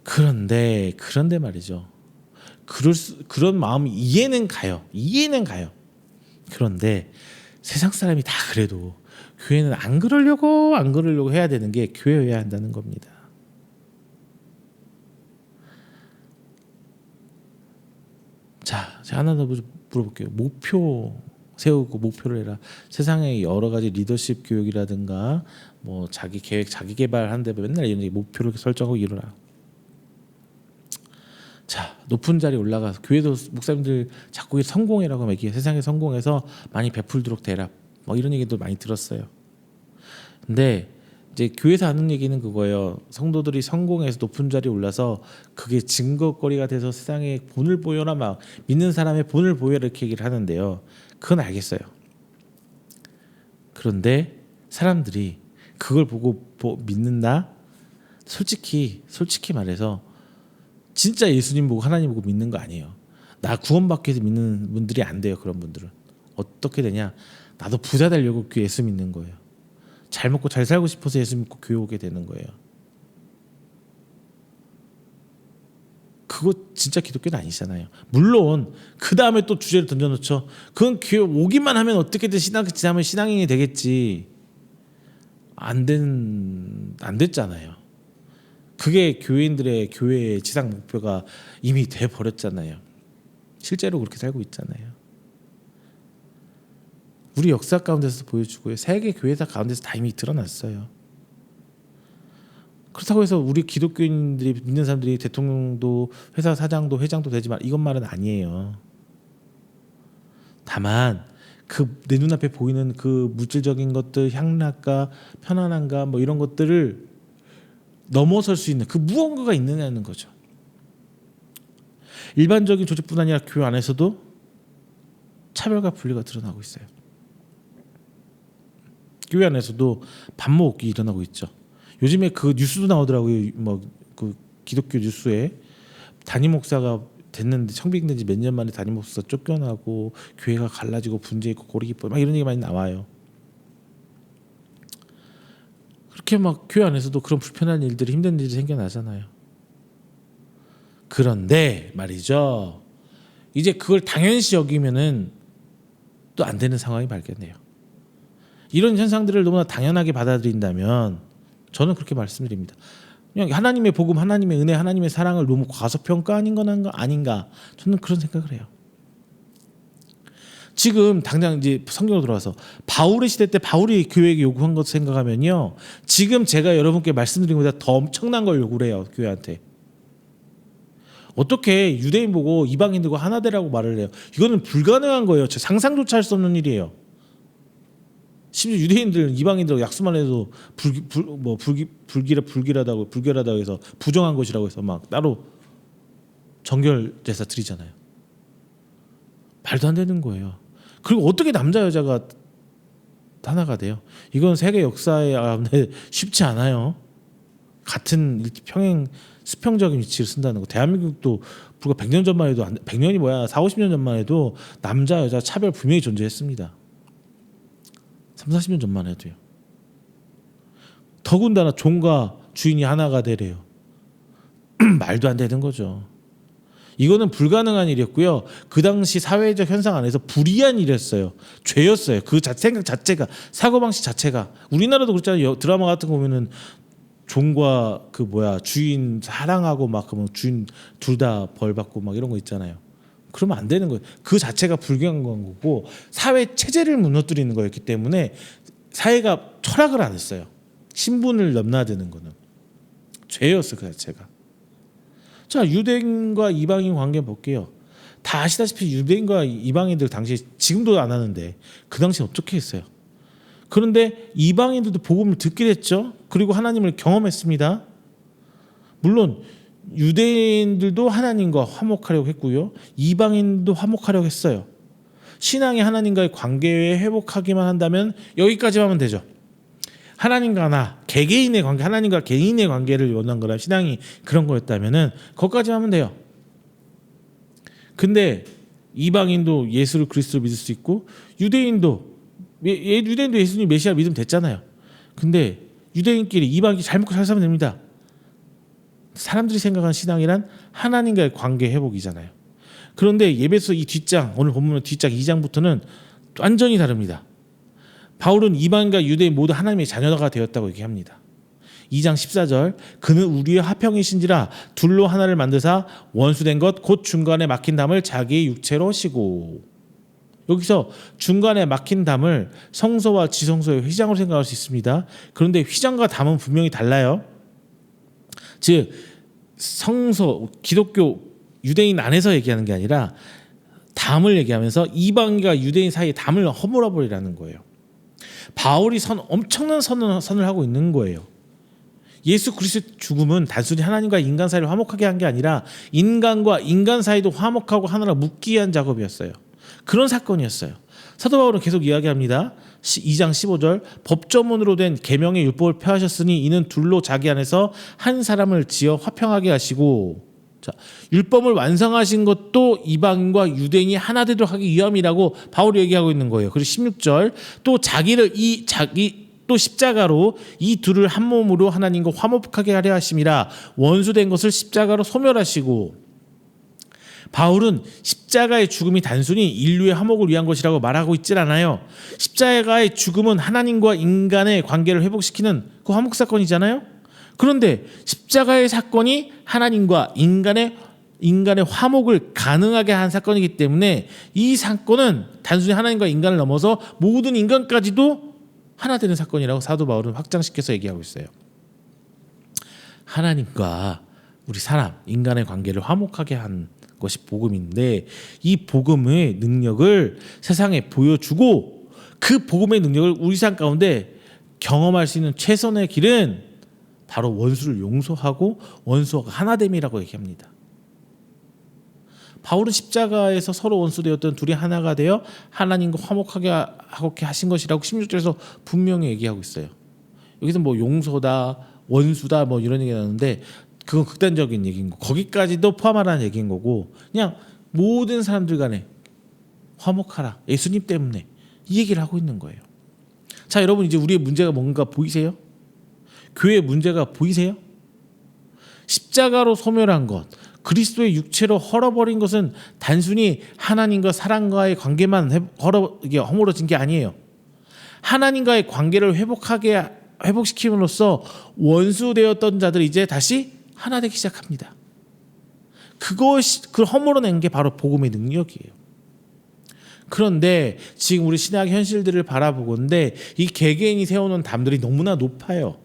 그런데 말이죠. 그런 마음이 이해는 가요. 그런데 세상 사람이 다 그래도 교회는 안 그러려고 해야 되는 게 교회여야 한다는 겁니다. 자, 제가 하나 더 물어볼게요. 목표 세우고 목표를 해라. 세상의 여러 가지 리더십 교육이라든가 뭐 자기 계획, 자기 개발하는데 맨날 이런 목표를 설정하고 이루라. 자, 높은 자리에 올라가 교회도 목사님들 자꾸 성공이라고 하면 이게 세상에 성공해서 많이 베풀도록 되라. 뭐 이런 얘기도 많이 들었어요. 근데 이제 교회에서 하는 얘기는 그거예요. 성도들이 성공해서 높은 자리에 올라서 그게 증거거리가 돼서 세상에 본을 보여라 막 믿는 사람의 본을 보여라 이렇게 얘기를 하는데요. 그건 알겠어요. 그런데 사람들이 그걸 보고 믿는다? 솔직히 말해서 진짜 예수님 보고 하나님 보고 믿는 거 아니에요. 나 구원받기 위해서 믿는 분들이 안 돼요. 그런 분들은 어떻게 되냐? 나도 부자 되려고 예수 믿는 거예요. 잘 먹고 잘 살고 싶어서 예수 믿고 교회 오게 되는 거예요. 그거 진짜 기독교는 아니잖아요. 물론 그 다음에 또 주제를 던져놓죠. 그건 교회 오기만 하면 어떻게든 지나면 신앙인이 되겠지. 안 됐잖아요. 그게 교회의 지상 목표가 이미 돼 버렸잖아요. 실제로 그렇게 살고 있잖아요. 우리 역사 가운데서 보여주고요. 세계 교회사 가운데서 다 이미 드러났어요. 그렇다고 해서 우리 기독교인들이 믿는 사람들이 대통령도 회사 사장도 회장도 되지 말 이것 말은 아니에요. 다만 그 내 눈앞에 보이는 그 물질적인 것들, 향락과 편안함과 뭐 이런 것들을 넘어설 수 있는 그 무언가가 있느냐는 거죠. 일반적인 조직뿐 아니라 교회 안에서도 차별과 분리가 드러나고 있어요. 교회 안에서도 반목이 일어나고 있죠. 요즘에 그 뉴스도 나오더라고요. 뭐 그 기독교 뉴스에 담임 목사가 됐는데 청빙된 지 몇 년 만에 담임 목사 쫓겨나고 교회가 갈라지고 분쟁 있고 고리 깊고 막 이런 얘기 많이 나와요. 그렇게 막 교회 안에서도 그런 불편한 일들이 힘든 일이 생겨나잖아요. 그런데 말이죠. 이제 그걸 당연시 여기면은 또 안 되는 상황이 발견돼요. 이런 현상들을 너무나 당연하게 받아들인다면 저는 그렇게 말씀드립니다. 그냥 하나님의 복음, 하나님의 은혜, 하나님의 사랑을 너무 과소평가하는 건 아닌가 저는 그런 생각을 해요. 지금 당장 이제 성경으로 들어와서 바울의 시대 때 바울이 교회에게 요구한 것 생각하면요. 지금 제가 여러분께 말씀드린 것보다 더 엄청난 걸 요구를 해요. 교회한테. 어떻게 유대인 보고 이방인들과 하나 되라고 말을 해요. 이거는 불가능한 거예요. 상상조차 할 수 없는 일이에요. 심지어 유대인들 이방인들하고 약속만 해도 불결하다고 해서 부정한 것이라고 해서 막 따로 정결 제사 드리잖아요. 말도 안 되는 거예요. 그리고 어떻게 남자 여자가 하나가 돼요? 이건 세계 역사에 쉽지 않아요. 같은 평행 수평적인 위치를 쓴다는 거. 대한민국도 불과 100년 전만 해도 100년이 뭐야 40-50년 전만 해도 남자 여자 차별 분명히 존재했습니다. 30-40년 전만 해도요. 더군다나 종과 주인이 하나가 되래요. 말도 안 되는 거죠. 이거는 불가능한 일이었고요. 그 당시 사회적 현상 안에서 불의한 일이었어요. 죄였어요. 그 생각 자체가, 사고방식 자체가. 우리나라도 그렇잖아요. 드라마 같은 거 보면은 종과 주인 사랑하고 막 그러면 주인 둘 다 벌 받고 막 이런 거 있잖아요. 그러면 안 되는 거예요. 그 자체가 불경한 거고 사회 체제를 무너뜨리는 거였기 때문에 사회가 철학을 안 했어요. 신분을 넘나드는 거는 죄였어요. 그 자체가. 자, 유대인과 이방인 관계 볼게요. 다 아시다시피 유대인과 이방인들 당시에, 지금도 안 하는데 그 당시에 어떻게 했어요? 그런데 이방인들도 복음을 듣게 됐죠. 그리고 하나님을 경험했습니다. 물론 유대인들도 하나님과 화목하려고 했고요. 이방인도 화목하려고 했어요. 신앙이 하나님과의 관계에 회복하기만 한다면 여기까지만 하면 되죠. 하나님과 나 개개인의 관계, 하나님과 개인의 관계를 원한 거라 신앙이 그런 거였다면은 거기까지 하면 돼요. 근데 이방인도 예수를 그리스도를 믿을 수 있고 유대인도 예수님 메시아를 믿으면 됐잖아요. 근데 유대인끼리 이방인끼리 잘 먹고 잘 살면 됩니다. 사람들이 생각하는 신앙이란 하나님과의 관계 회복이잖아요. 그런데 예배서 이 뒷장, 오늘 본문 뒷장 2장부터는 완전히 다릅니다. 바울은 이방인과 유대인 모두 하나님의 자녀가 되었다고 얘기합니다. 2장 14절, 그는 우리의 화평이신지라 둘로 하나를 만드사 원수된 것 곧 중간에 막힌 담을 자기의 육체로 시고. 여기서 중간에 막힌 담을 성소와 지성소의 휘장으로 생각할 수 있습니다. 그런데 휘장과 담은 분명히 달라요. 즉 성소, 기독교 유대인 안에서 얘기하는 게 아니라 담을 얘기하면서 이방인과 유대인 사이에 담을 허물어 버리라는 거예요. 바울이 엄청난 선을 하고 있는 거예요. 예수 그리스도의 죽음은 단순히 하나님과 인간 사이를 화목하게 한 게 아니라 인간과 인간 사이도 화목하고 하나로 묶기 위한 작업이었어요. 그런 사건이었어요. 사도 바울은 계속 이야기합니다. 2장 15절, 법조문으로 된 계명의 율법을 폐하셨으니 이는 둘로 자기 안에서 한 사람을 지어 화평하게 하시고. 자, 율법을 완성하신 것도 이방인과 유대인이 하나 되도록 하기 위함이라고 바울이 얘기하고 있는 거예요. 그리고 16절, 또 또 십자가로 이 둘을 한 몸으로 하나님과 화목하게 하려 하심이라 원수된 것을 십자가로 소멸하시고. 바울은 십자가의 죽음이 단순히 인류의 화목을 위한 것이라고 말하고 있질 않아요. 십자가의 죽음은 하나님과 인간의 관계를 회복시키는 그 화목 사건이잖아요. 그런데 십자가의 사건이 하나님과 인간의 화목을 가능하게 한 사건이기 때문에 이 사건은 단순히 하나님과 인간을 넘어서 모든 인간까지도 하나 되는 사건이라고 사도 바울은 확장시켜서 얘기하고 있어요. 하나님과 우리 사람, 인간의 관계를 화목하게 한 것이 복음인데 이 복음의 능력을 세상에 보여주고 그 복음의 능력을 우리 삶 가운데 경험할 수 있는 최선의 길은 바로 원수를 용서하고 원수와 하나됨이라고 얘기합니다. 바울은 십자가에서 서로 원수되었던 둘이 하나가 되어 하나님과 화목하게 하신 것이라고 16절에서 분명히 얘기하고 있어요. 여기서 뭐 용서다, 원수다 뭐 이런 얘기가 나오는데 그건 극단적인 얘기인 거고 거기까지도 포함하라는 얘기인 거고 그냥 모든 사람들 간에 화목하라. 예수님 때문에 이 얘기를 하고 있는 거예요. 자, 여러분 이제 우리의 문제가 뭔가 보이세요? 교회의 문제가 보이세요? 십자가로 소멸한 것, 그리스도의 육체로 헐어버린 것은 단순히 하나님과 사람과의 관계만 허물어진 게 아니에요. 하나님과의 관계를 회복시킴으로써 원수되었던 자들이 이제 다시 하나 되기 시작합니다. 그걸 허물어낸 게 바로 복음의 능력이에요. 그런데 지금 우리 신학의 현실들을 바라보건대 이 개개인이 세우는 담들이 너무나 높아요.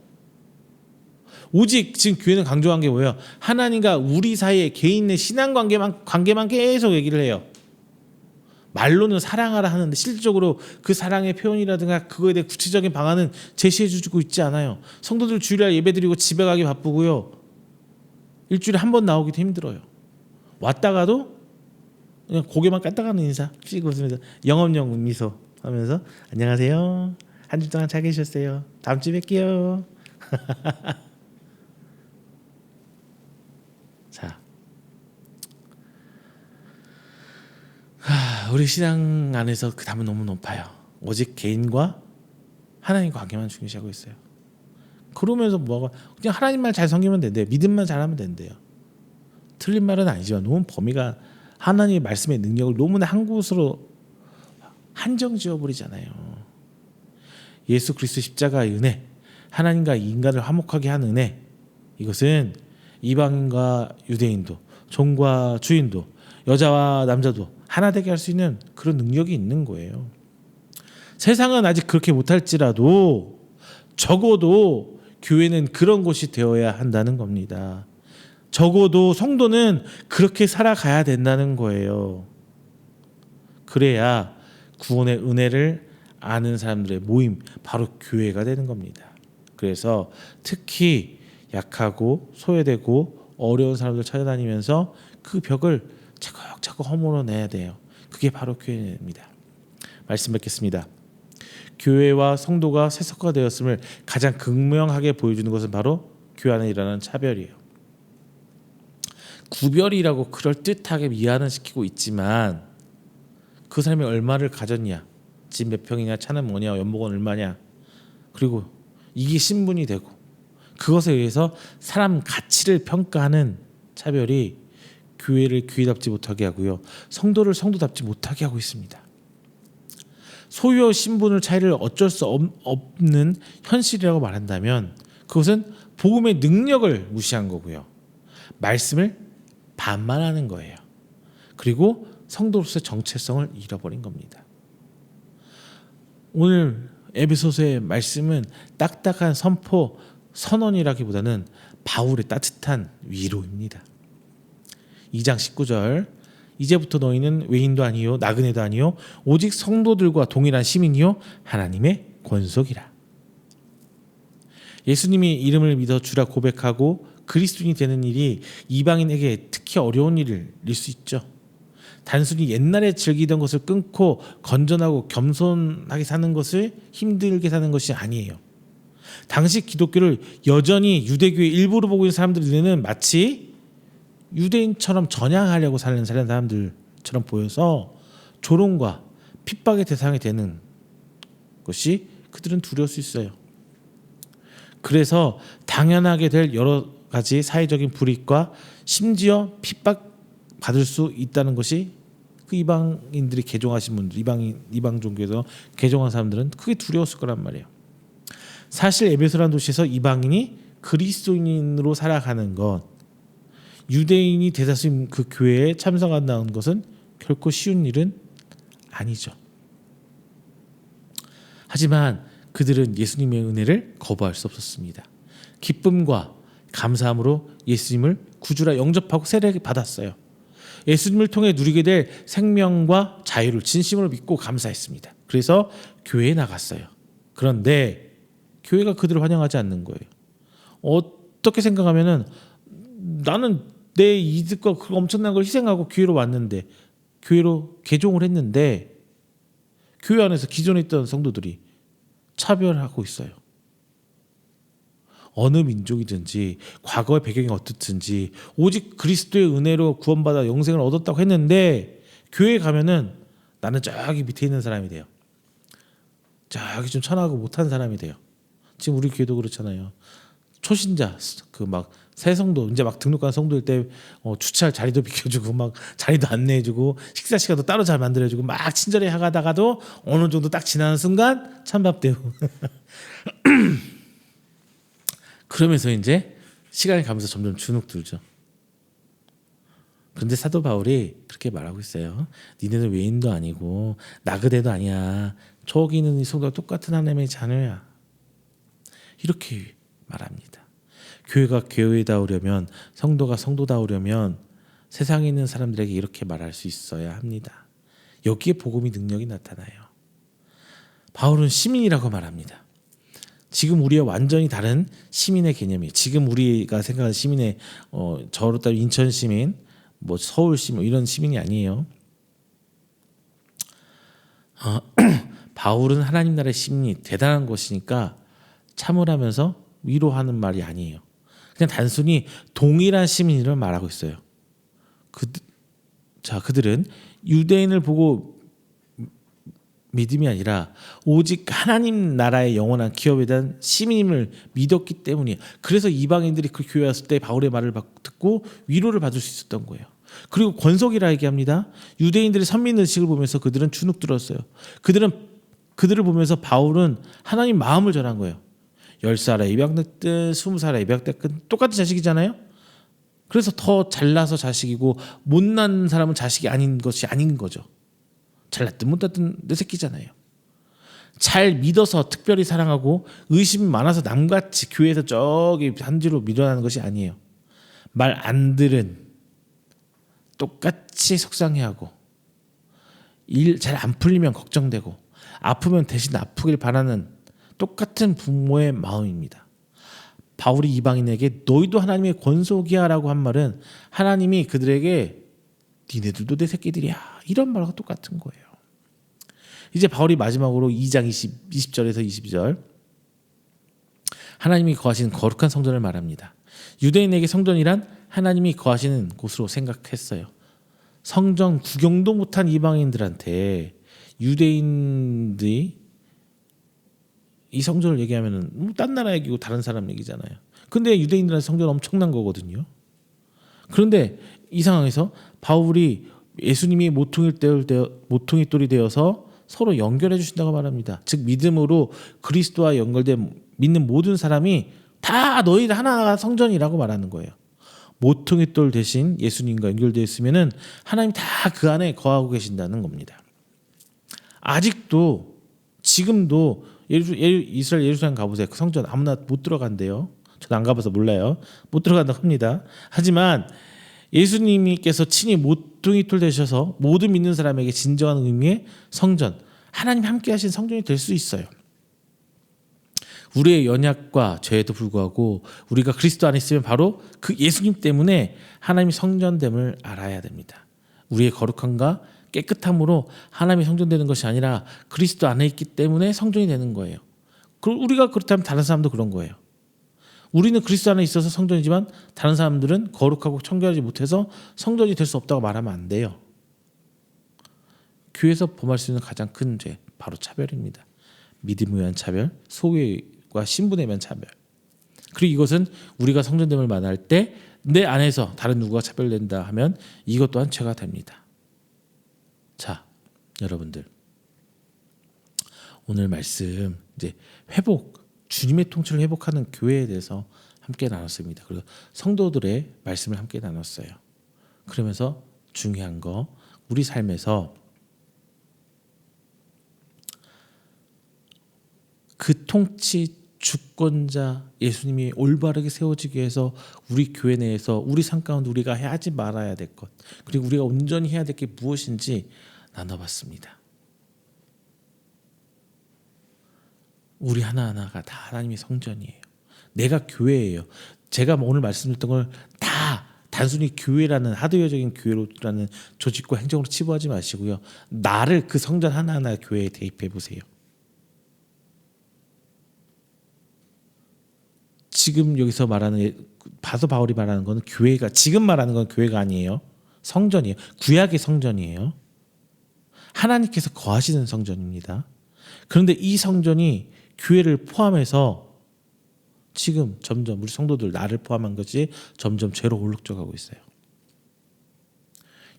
오직 지금 교회는 강조한 게 뭐예요? 하나님과 우리 사이의 개인의 신앙 관계만 계속 얘기를 해요. 말로는 사랑하라 하는데 실질적으로 그 사랑의 표현이라든가 그거에 대해 구체적인 방안은 제시해 주고 있지 않아요. 성도들 주일날 예배드리고 집에 가기 바쁘고요. 일주일에 한 번 나오기도 힘들어요. 왔다가도 그냥 고개만 까딱하는 인사 씩 웃으면서 영업용 미소 하면서 안녕하세요. 한 주 동안 잘 계셨어요. 다음 주에 뵐게요. 자, 우리 신앙 안에서 그 담은 너무 높아요. 오직 개인과 하나님 관계만 중시하고 있어요. 그러면서 그냥 하나님만 잘 섬기면 된대요. 믿음만 잘하면 된대요. 틀린 말은 아니지만 너무 범위가 하나님의 말씀의 능력을 너무나 한 곳으로 한정 지어버리잖아요. 예수 그리스도 십자가의 은혜, 하나님과 인간을 화목하게 한 은혜, 이것은 이방인과 유대인도, 종과 주인도, 여자와 남자도 하나 되게 할 수 있는 그런 능력이 있는 거예요. 세상은 아직 그렇게 못할지라도 적어도 교회는 그런 곳이 되어야 한다는 겁니다. 적어도 성도는 그렇게 살아가야 된다는 거예요. 그래야 구원의 은혜를 아는 사람들의 모임, 바로 교회가 되는 겁니다. 그래서 특히 약하고 소외되고 어려운 사람들 찾아다니면서 그 벽을 차곡차곡 허물어내야 돼요. 그게 바로 교회입니다. 말씀 뵙겠습니다. 교회와 성도가 세속화되었음을 가장 극명하게 보여주는 것은 바로 교회 안에 일어나는 차별이에요. 구별이라고 그럴듯하게 미화시키고 있지만 그 사람이 얼마를 가졌냐, 집 몇 평이냐, 차는 뭐냐, 연봉은 얼마냐, 그리고 이게 신분이 되고 그것에 의해서 사람 가치를 평가하는 차별이 교회를 교회답지 못하게 하고요, 성도를 성도답지 못하게 하고 있습니다. 소유와 신분을 차이를 어쩔 수 없는 현실이라고 말한다면 그것은 복음의 능력을 무시한 거고요, 말씀을 반만하는 거예요. 그리고 성도로서의 정체성을 잃어버린 겁니다. 오늘 에베소서의 말씀은 딱딱한 선포, 선언이라기보다는 바울의 따뜻한 위로입니다. 2장 19절, 이제부터 너희는 외인도 아니요 나그네도 아니요 오직 성도들과 동일한 시민이요 하나님의 권속이라. 예수님이 이름을 믿어 주라 고백하고 그리스도인이 되는 일이 이방인에게 특히 어려운 일일 수 있죠. 단순히 옛날에 즐기던 것을 끊고 건전하고 겸손하게 사는 것을 힘들게 사는 것이 아니에요. 당시 기독교를 여전히 유대교의 일부로 보고 있는 사람들의 눈에는 마치 유대인처럼 전향하려고 사는 사람들처럼 보여서 조롱과 핍박의 대상이 되는 것이 그들은 두려울 수 있어요. 그래서 당연하게 될 여러 가지 사회적인 불이익과 심지어 핍박받을 수 있다는 것이 그 이방인들이 개종하신 분들, 이방 종교에서 개종한 사람들은 크게 두려웠을 거란 말이에요. 사실 에베소라는 도시에서 이방인이 그리스도인으로 살아가는 것, 유대인이 대다수인 그 교회에 참석한다는 것은 결코 쉬운 일은 아니죠. 하지만 그들은 예수님의 은혜를 거부할 수 없었습니다. 기쁨과 감사함으로 예수님을 구주라 영접하고 세례를 받았어요. 예수님을 통해 누리게 될 생명과 자유를 진심으로 믿고 감사했습니다. 그래서 교회에 나갔어요. 그런데 교회가 그들을 환영하지 않는 거예요. 어떻게 생각하면은 나는 내 이득과 그 엄청난 걸 희생하고 교회로 왔는데, 교회로 개종을 했는데 교회 안에서 기존에 있던 성도들이 차별하고 있어요. 어느 민족이든지 과거의 배경이 어떻든지 오직 그리스도의 은혜로 구원받아 영생을 얻었다고 했는데 교회에 가면은 나는 저기 밑에 있는 사람이 돼요. 저기 좀 천하고 못한 사람이 돼요. 지금 우리 교회도 그렇잖아요. 초신자 그 막 새 성도 이제 막 등록한 성도일 때 주차할 자리도 비켜주고 막 자리도 안내해주고 식사 시간도 따로 잘 만들어주고 막 친절히 하다가도 어느 정도 딱 지나는 순간 찬밥되고 그러면서 이제 시간이 가면서 점점 주눅 들죠. 그런데 사도 바울이 그렇게 말하고 있어요. 니네는 외인도 아니고 나그네도 아니야. 저기 있는 이 성도와 똑같은 하나님의 자녀야. 이렇게 말합니다. 교회가 교회다우려면, 성도가 성도다우려면 세상에 있는 사람들에게 이렇게 말할 수 있어야 합니다. 여기에 복음의 능력이 나타나요. 바울은 시민이라고 말합니다. 지금 우리와 완전히 다른 시민의 개념이에요. 지금 우리가 생각하는 시민의 저로 따지면 인천 시민, 뭐 서울 시민 이런 시민이 아니에요. 바울은 하나님 나라의 시민이 대단한 것이니까 참으라면서 위로하는 말이 아니에요. 그냥 단순히 동일한 시민을 말하고 있어요. 그들은 유대인을 보고 믿음이 아니라 오직 하나님 나라의 영원한 기업에 대한 시민임을 믿었기 때문이에요. 그래서 이방인들이 그 교회 왔을 때 바울의 말을 듣고 위로를 받을 수 있었던 거예요. 그리고 권속이라 얘기합니다. 유대인들의 선민 의식을 보면서 그들은 주눅 들었어요. 그들을 보면서 바울은 하나님 마음을 전한 거예요. 10살에 입양됐든 20살에 입양됐든 똑같은 자식이잖아요. 그래서 더 잘나서 자식이고 못난 사람은 자식이 아닌 것이 아닌 거죠. 잘났든 못났든 내 새끼잖아요. 잘 믿어서 특별히 사랑하고 의심이 많아서 남같이 교회에서 저기 한지로 밀어나는 것이 아니에요. 말 안 들은 똑같이 속상해하고 일 잘 안 풀리면 걱정되고 아프면 대신 아프길 바라는 똑같은 부모의 마음입니다. 바울이 이방인에게 너희도 하나님의 권속이야 라고 한 말은 하나님이 그들에게 니네들도 내 새끼들이야 이런 말과 똑같은 거예요. 이제 바울이 마지막으로 2장 20절에서 22절 하나님이 거하시는 거룩한 성전을 말합니다. 유대인에게 성전이란 하나님이 거하시는 곳으로 생각했어요. 성전 구경도 못한 이방인들한테 유대인들이 이 성전을 얘기하면은 딴 나라 얘기고 다른 사람 얘기잖아요. 근데 유대인들한테 성전 엄청난 거거든요. 그런데 이 상황에서 바울이 예수님이 모퉁이 돌이 되어서 서로 연결해 주신다고 말합니다. 즉 믿음으로 그리스도와 연결된 믿는 모든 사람이 다 너희들 하나가 성전이라고 말하는 거예요. 모퉁이 돌 대신 예수님과 연결되어 있으면은 하나님 다 그 안에 거하고 계신다는 겁니다. 아직도 지금도 이스라엘 예루살렘 가보세요. 그 성전 아무나 못 들어간대요. 저도 안 가봐서 몰라요. 못 들어간다고 합니다. 하지만 예수님께서 친히 모퉁이 돌 되셔서 모든 믿는 사람에게 진정한 의미의 성전, 하나님 함께 하신 성전이 될 수 있어요. 우리의 연약과 죄에도 불구하고 우리가 그리스도 안에 있으면 바로 그 예수님 때문에 하나님이 성전됨을 알아야 됩니다. 우리의 거룩함과 깨끗함으로 하나님이 성전되는 것이 아니라 그리스도 안에 있기 때문에 성전이 되는 거예요. 우리가 그렇다면 다른 사람도 그런 거예요. 우리는 그리스도 안에 있어서 성전이지만 다른 사람들은 거룩하고 청결하지 못해서 성전이 될 수 없다고 말하면 안 돼요. 교회에서 범할 수 있는 가장 큰 죄 바로 차별입니다. 믿음에 의한 차별, 소유와 신분에 의한 차별. 그리고 이것은 우리가 성전됨을 말할 때 내 안에서 다른 누구가 차별된다 하면 이것 또한 죄가 됩니다. 자, 여러분들 오늘 말씀 이제 회복, 주님의 통치를 회복하는 교회에 대해서 함께 나눴습니다. 그리고 성도들의 말씀을 함께 나눴어요. 그러면서 중요한 거 우리 삶에서 그 통치 주권자 예수님이 올바르게 세워지기 위해서 우리 교회 내에서 우리 삶 가운데 우리가 하지 말아야 될 것 그리고 우리가 온전히 해야 될 게 무엇인지 나눠봤습니다. 우리 하나하나가 다 하나님의 성전이에요. 내가 교회예요. 제가 오늘 말씀드렸던 걸 다 단순히 교회라는 하드웨어적인 교회라는 조직과 행정으로 치부하지 마시고요. 나를 그 성전 하나하나 교회에 대입해 보세요. 지금 여기서 말하는 바울이 말하는 건 교회가 지금 말하는 건 교회가 아니에요. 성전이에요. 구약의 성전이에요. 하나님께서 거하시는 성전입니다. 그런데 이 성전이 교회를 포함해서 지금 점점 우리 성도들 나를 포함한 것이 점점 죄로 올룩져가고 있어요.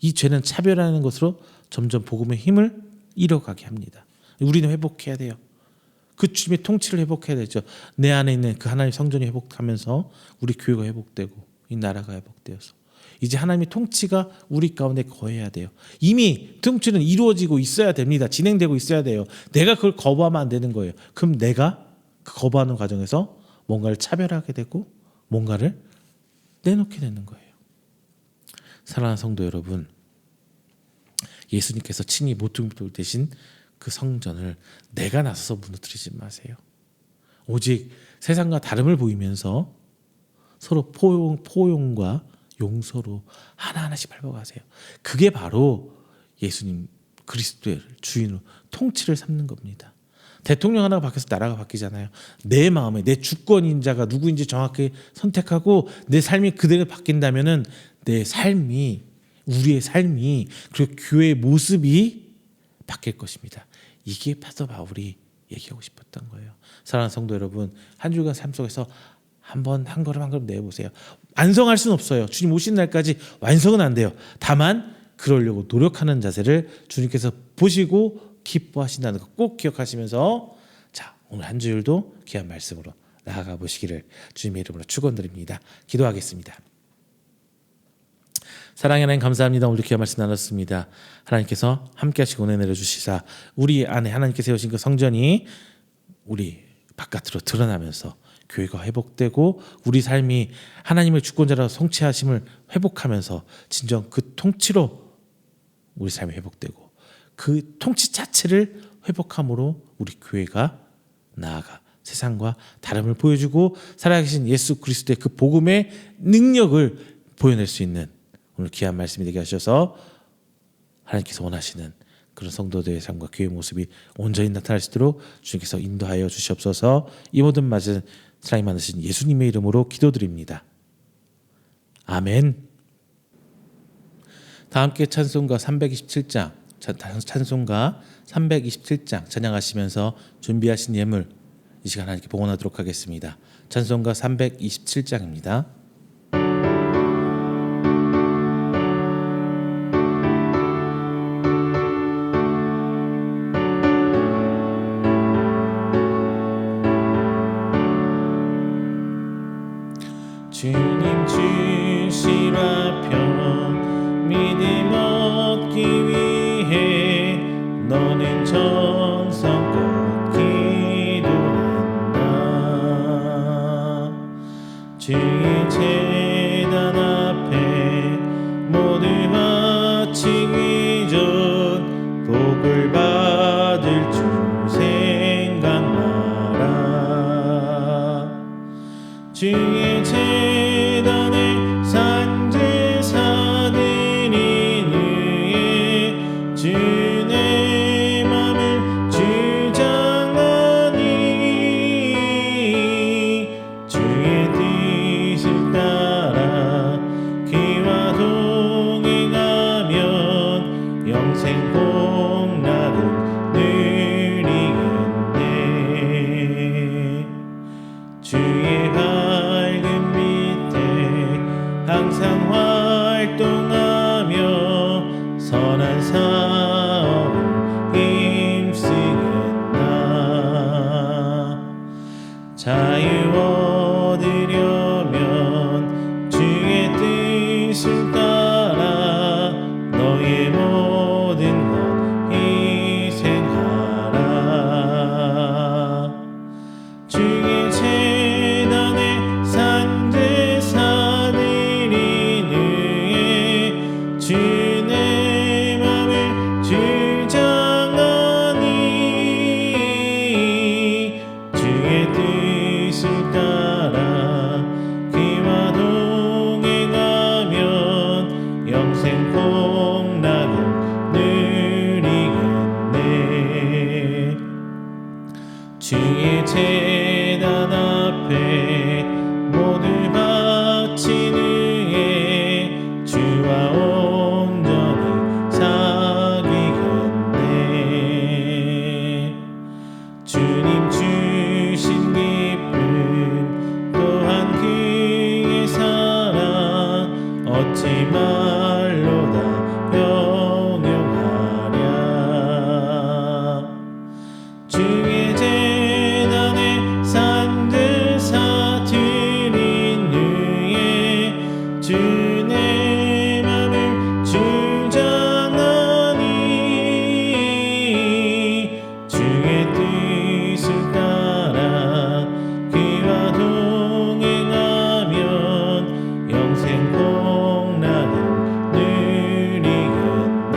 이 죄는 차별하는 것으로 점점 복음의 힘을 잃어가게 합니다. 우리는 회복해야 돼요. 그 주님의 통치를 회복해야 되죠. 내 안에 있는 그 하나님의 성전이 회복하면서 우리 교회가 회복되고 이 나라가 회복되어서 이제 하나님의 통치가 우리 가운데 거해야 돼요. 이미 통치는 이루어지고 있어야 됩니다. 진행되고 있어야 돼요. 내가 그걸 거부하면 안 되는 거예요. 그럼 내가 그 거부하는 과정에서 뭔가를 차별하게 되고 뭔가를 내놓게 되는 거예요. 사랑하는 성도 여러분, 예수님께서 친히 모퉁이돌 대신 그 성전을 내가 나서서 무너뜨리지 마세요. 오직 세상과 다름을 보이면서 서로 포용과 용서로 하나하나씩 밟아가세요. 그게 바로 예수님 그리스도의 주인으로 통치를 삼는 겁니다. 대통령 하나가 바뀌어서 나라가 바뀌잖아요. 내 마음에 내 주권인자가 누구인지 정확히 선택하고 내 삶이 그대로 바뀐다면은 내 삶이 우리의 삶이 그리고 교회의 모습이 바뀔 것입니다. 이게 사도 바울이 얘기하고 싶었던 거예요. 사랑하는 성도 여러분, 한 주간 삶 속에서 한 걸음 한 걸음 내보세요. 완성할 수는 없어요. 주님 오신 날까지 완성은 안 돼요. 다만 그러려고 노력하는 자세를 주님께서 보시고 기뻐하신다는 거 꼭 기억하시면서, 자, 오늘 한 주일도 귀한 말씀으로 나아가 보시기를 주님의 이름으로 축원드립니다. 기도하겠습니다. 사랑의 하나님 감사합니다. 오늘 귀한 말씀 나눴습니다. 하나님께서 함께 하시고 은혜 내려주시사 우리 안에 하나님께 세우신 그 성전이 우리 바깥으로 드러나면서 교회가 회복되고 우리 삶이 하나님의 주권자라 성취하심을 회복하면서 진정 그 통치로 우리 삶이 회복되고 그 통치 자체를 회복함으로 우리 교회가 나아가 세상과 다름을 보여주고 살아계신 예수 그리스도의 그 복음의 능력을 보여낼 수 있는 오늘 귀한 말씀이 되게 하셔서 하나님께서 원하시는 그런 성도들의 삶과 교회의 모습이 온전히 나타날 수 있도록 주님께서 인도하여 주시옵소서. 이 모든 말씀 사랑이 많으신 예수님의 이름으로 기도드립니다. 아멘. 다 함께 찬송가 327장 찬송가 327장 찬양하시면서 준비하신 예물 이 시간 하나님께 봉헌하도록 하겠습니다. 찬송가 327장입니다. 주님 주신 화평 믿음 얻기 위해 너는 정성껏 기도한다. 주의 제단 앞에 모두 바치기 전 복을 받을 줄 생각하라. 주의 제단에 산제사들이 위해 주의 맘을 주장하니 주의 뜻을 따라 그와 동행하면 영생 복락을 누리겠네. 주의 밝은 밑에 항상 활동하며 선한 사업을 힘쓰겠나. 자유 얻으려면 주의 뜻을 따라 너의 모든 것 희생하라. 주의 제단에 산제사들이 위해 주의 맘을 주장하니 주의 뜻을 따라 그와 동행하면 영생 복락을 누리겠네. 주의 제단 앞에 모두 바친 후에 주와 온전히 사귀겠네. 주님 주신 기쁨 또한 그의 사랑 어찌 말로 다 형용하랴. 주의 제단에 산제사들이 위해 주의 맘을 주장하니 주의 뜻을 따라 그와 동행하면 영생 복락을 누리겠네.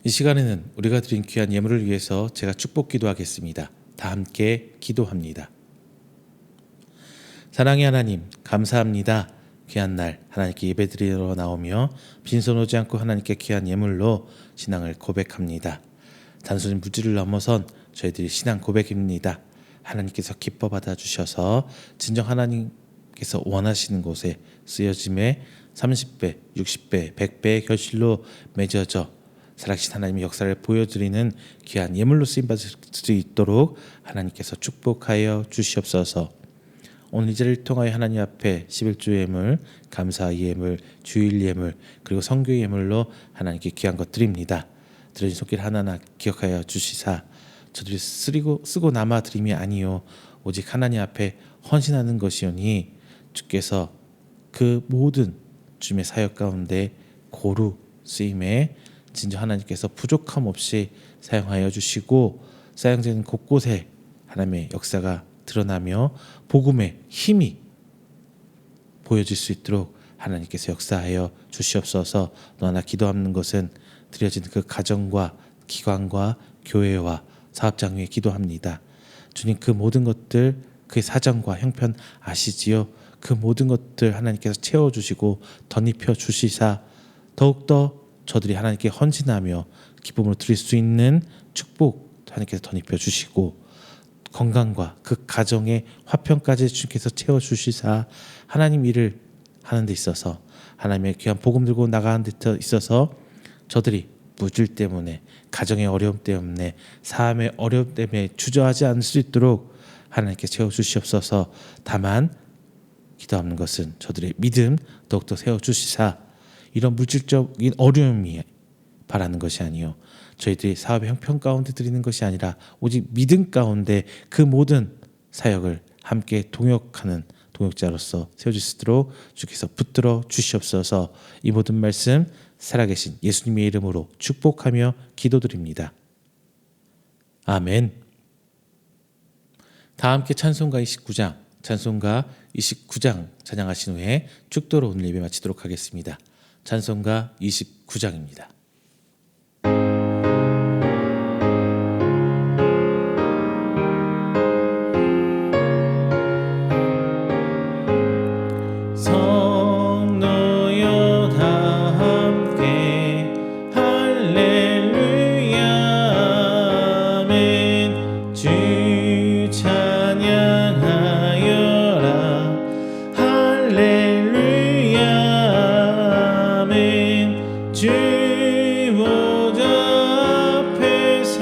이 시간에는 우리가 드린 귀한 예물을 위해서 제가 축복 기도하겠습니다. 다 함께 기도합니다. 사랑의 하나님 감사합니다. 귀한 날 하나님께 예배드리러 나오며 빈손 오지 않고 하나님께 귀한 예물로 신앙을 고백합니다. 단순히 물질을 넘어선 저희들이 신앙 고백입니다. 하나님께서 기뻐 받아주셔서 진정 하나님 하나님께서 원하시는 곳에 쓰여짐에 30배, 60배, 100배의 결실로 맺어져 살아계신 하나님의 역사를 보여드리는 귀한 예물로 쓰임받을 수 있도록 하나님께서 축복하여 주시옵소서. 오늘 이 자리를 통하여 하나님 앞에 11조 예물, 감사 예물, 주일 예물, 그리고 성교 예물로 하나님께 귀한 것 드립니다. 드려진 손길 하나하나 기억하여 주시사 저들이 쓰고 남아 드림이 아니요 오직 하나님 앞에 헌신하는 것이오니 주께서 그 모든 주님의 사역 가운데 고루 쓰임에 진정 하나님께서 부족함 없이 사용하여 주시고 사용되는 곳곳에 하나님의 역사가 드러나며 복음의 힘이 보여질 수 있도록 하나님께서 역사하여 주시옵소서. 또 하나 기도하는 것은 드려진 그 가정과 기관과 교회와 사업장 위에 기도합니다. 주님, 그 모든 것들 그의 사정과 형편 아시지요? 그 모든 것들 하나님께서 채워주시고 덧입혀 주시사 더욱더 저들이 하나님께 헌신하며 기쁨으로 드릴 수 있는 축복 하나님께서 덧입혀 주시고 건강과 그 가정의 화평까지 주님께서 채워주시사 하나님 일을 하는 데 있어서 하나님의 귀한 복음 들고 나가는 데 있어서 저들이 물질 때문에 가정의 어려움 때문에 삶의 어려움 때문에 주저하지 않을 수 있도록 하나님께 채워주시옵소서. 다만 기도하는 것은 저들의 믿음 더욱더 세워주시사 이런 물질적인 어려움이 바라는 것이 아니요 저희들이 사업의 형편 가운데 드리는 것이 아니라 오직 믿음 가운데 그 모든 사역을 함께 동역하는 동역자로서 세워주시도록 주께서 붙들어 주시옵소서. 이 모든 말씀 살아계신 예수님의 이름으로 축복하며 기도드립니다. 아멘. 다 함께 찬송가 29장 찬양하신 후에 축도로 오늘 예배 마치도록 하겠습니다. 찬송가 29장입니다. 성도여 다 함께 할렐루야 아멘. 주 찬양하여라 할렐루야 아멘. 주 보좌 앞에서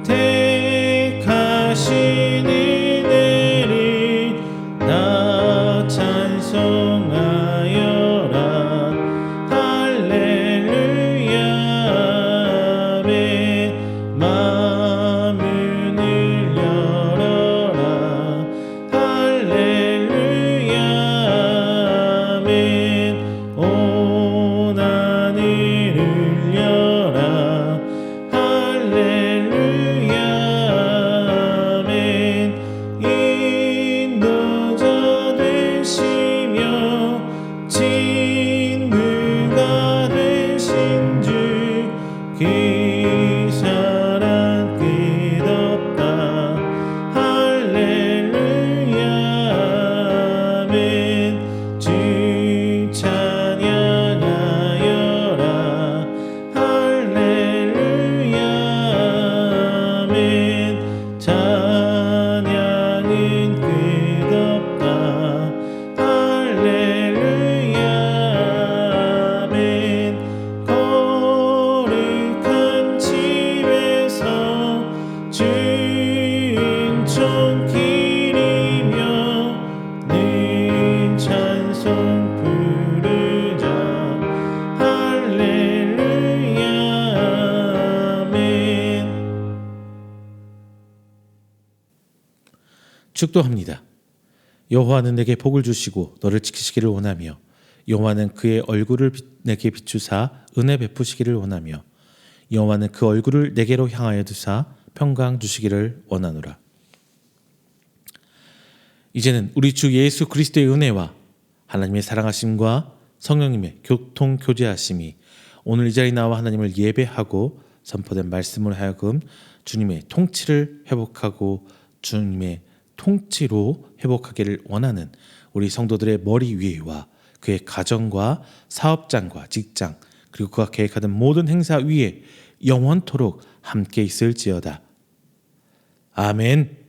택하신 은혜를 나 찬송하여라 할렐루야 아멘. 마음을 열어라 할렐루야 아멘. 온 하늘을 열라 할렐루야 아멘. 인도자 되시며 친구가 되신 주 그 사랑 끝없다 할렐루야 아멘. 주 찬양하여라 할렐루야 아멘. 찬양은 끝없다 할렐루야 아멘. 거룩한 집에서 주인총 기리며 늘 찬송 부르자 할렐루야 아멘. 축도합니다. 여호와는 내게 복을 주시고 너를 지키시기를 원하며 여호와는 그의 얼굴을 내게 비추사 은혜 베푸시기를 원하며 여호와는 그 얼굴을 내게로 향하여 두사 평강 주시기를 원하노라. 이제는 우리 주 예수 그리스도의 은혜와 하나님의 사랑하심과 성령님의 교통 교제하심이 오늘 이 자리에 나와 하나님을 예배하고 선포된 말씀을 하여금 주님의 통치를 회복하고 주님의 통치로 회복하기를 원하는 우리 성도들의 머리 위에와 그의 가정과 사업장과 직장 그리고 그가 계획하는 모든 행사 위에 영원토록 함께 있을지어다. 아멘.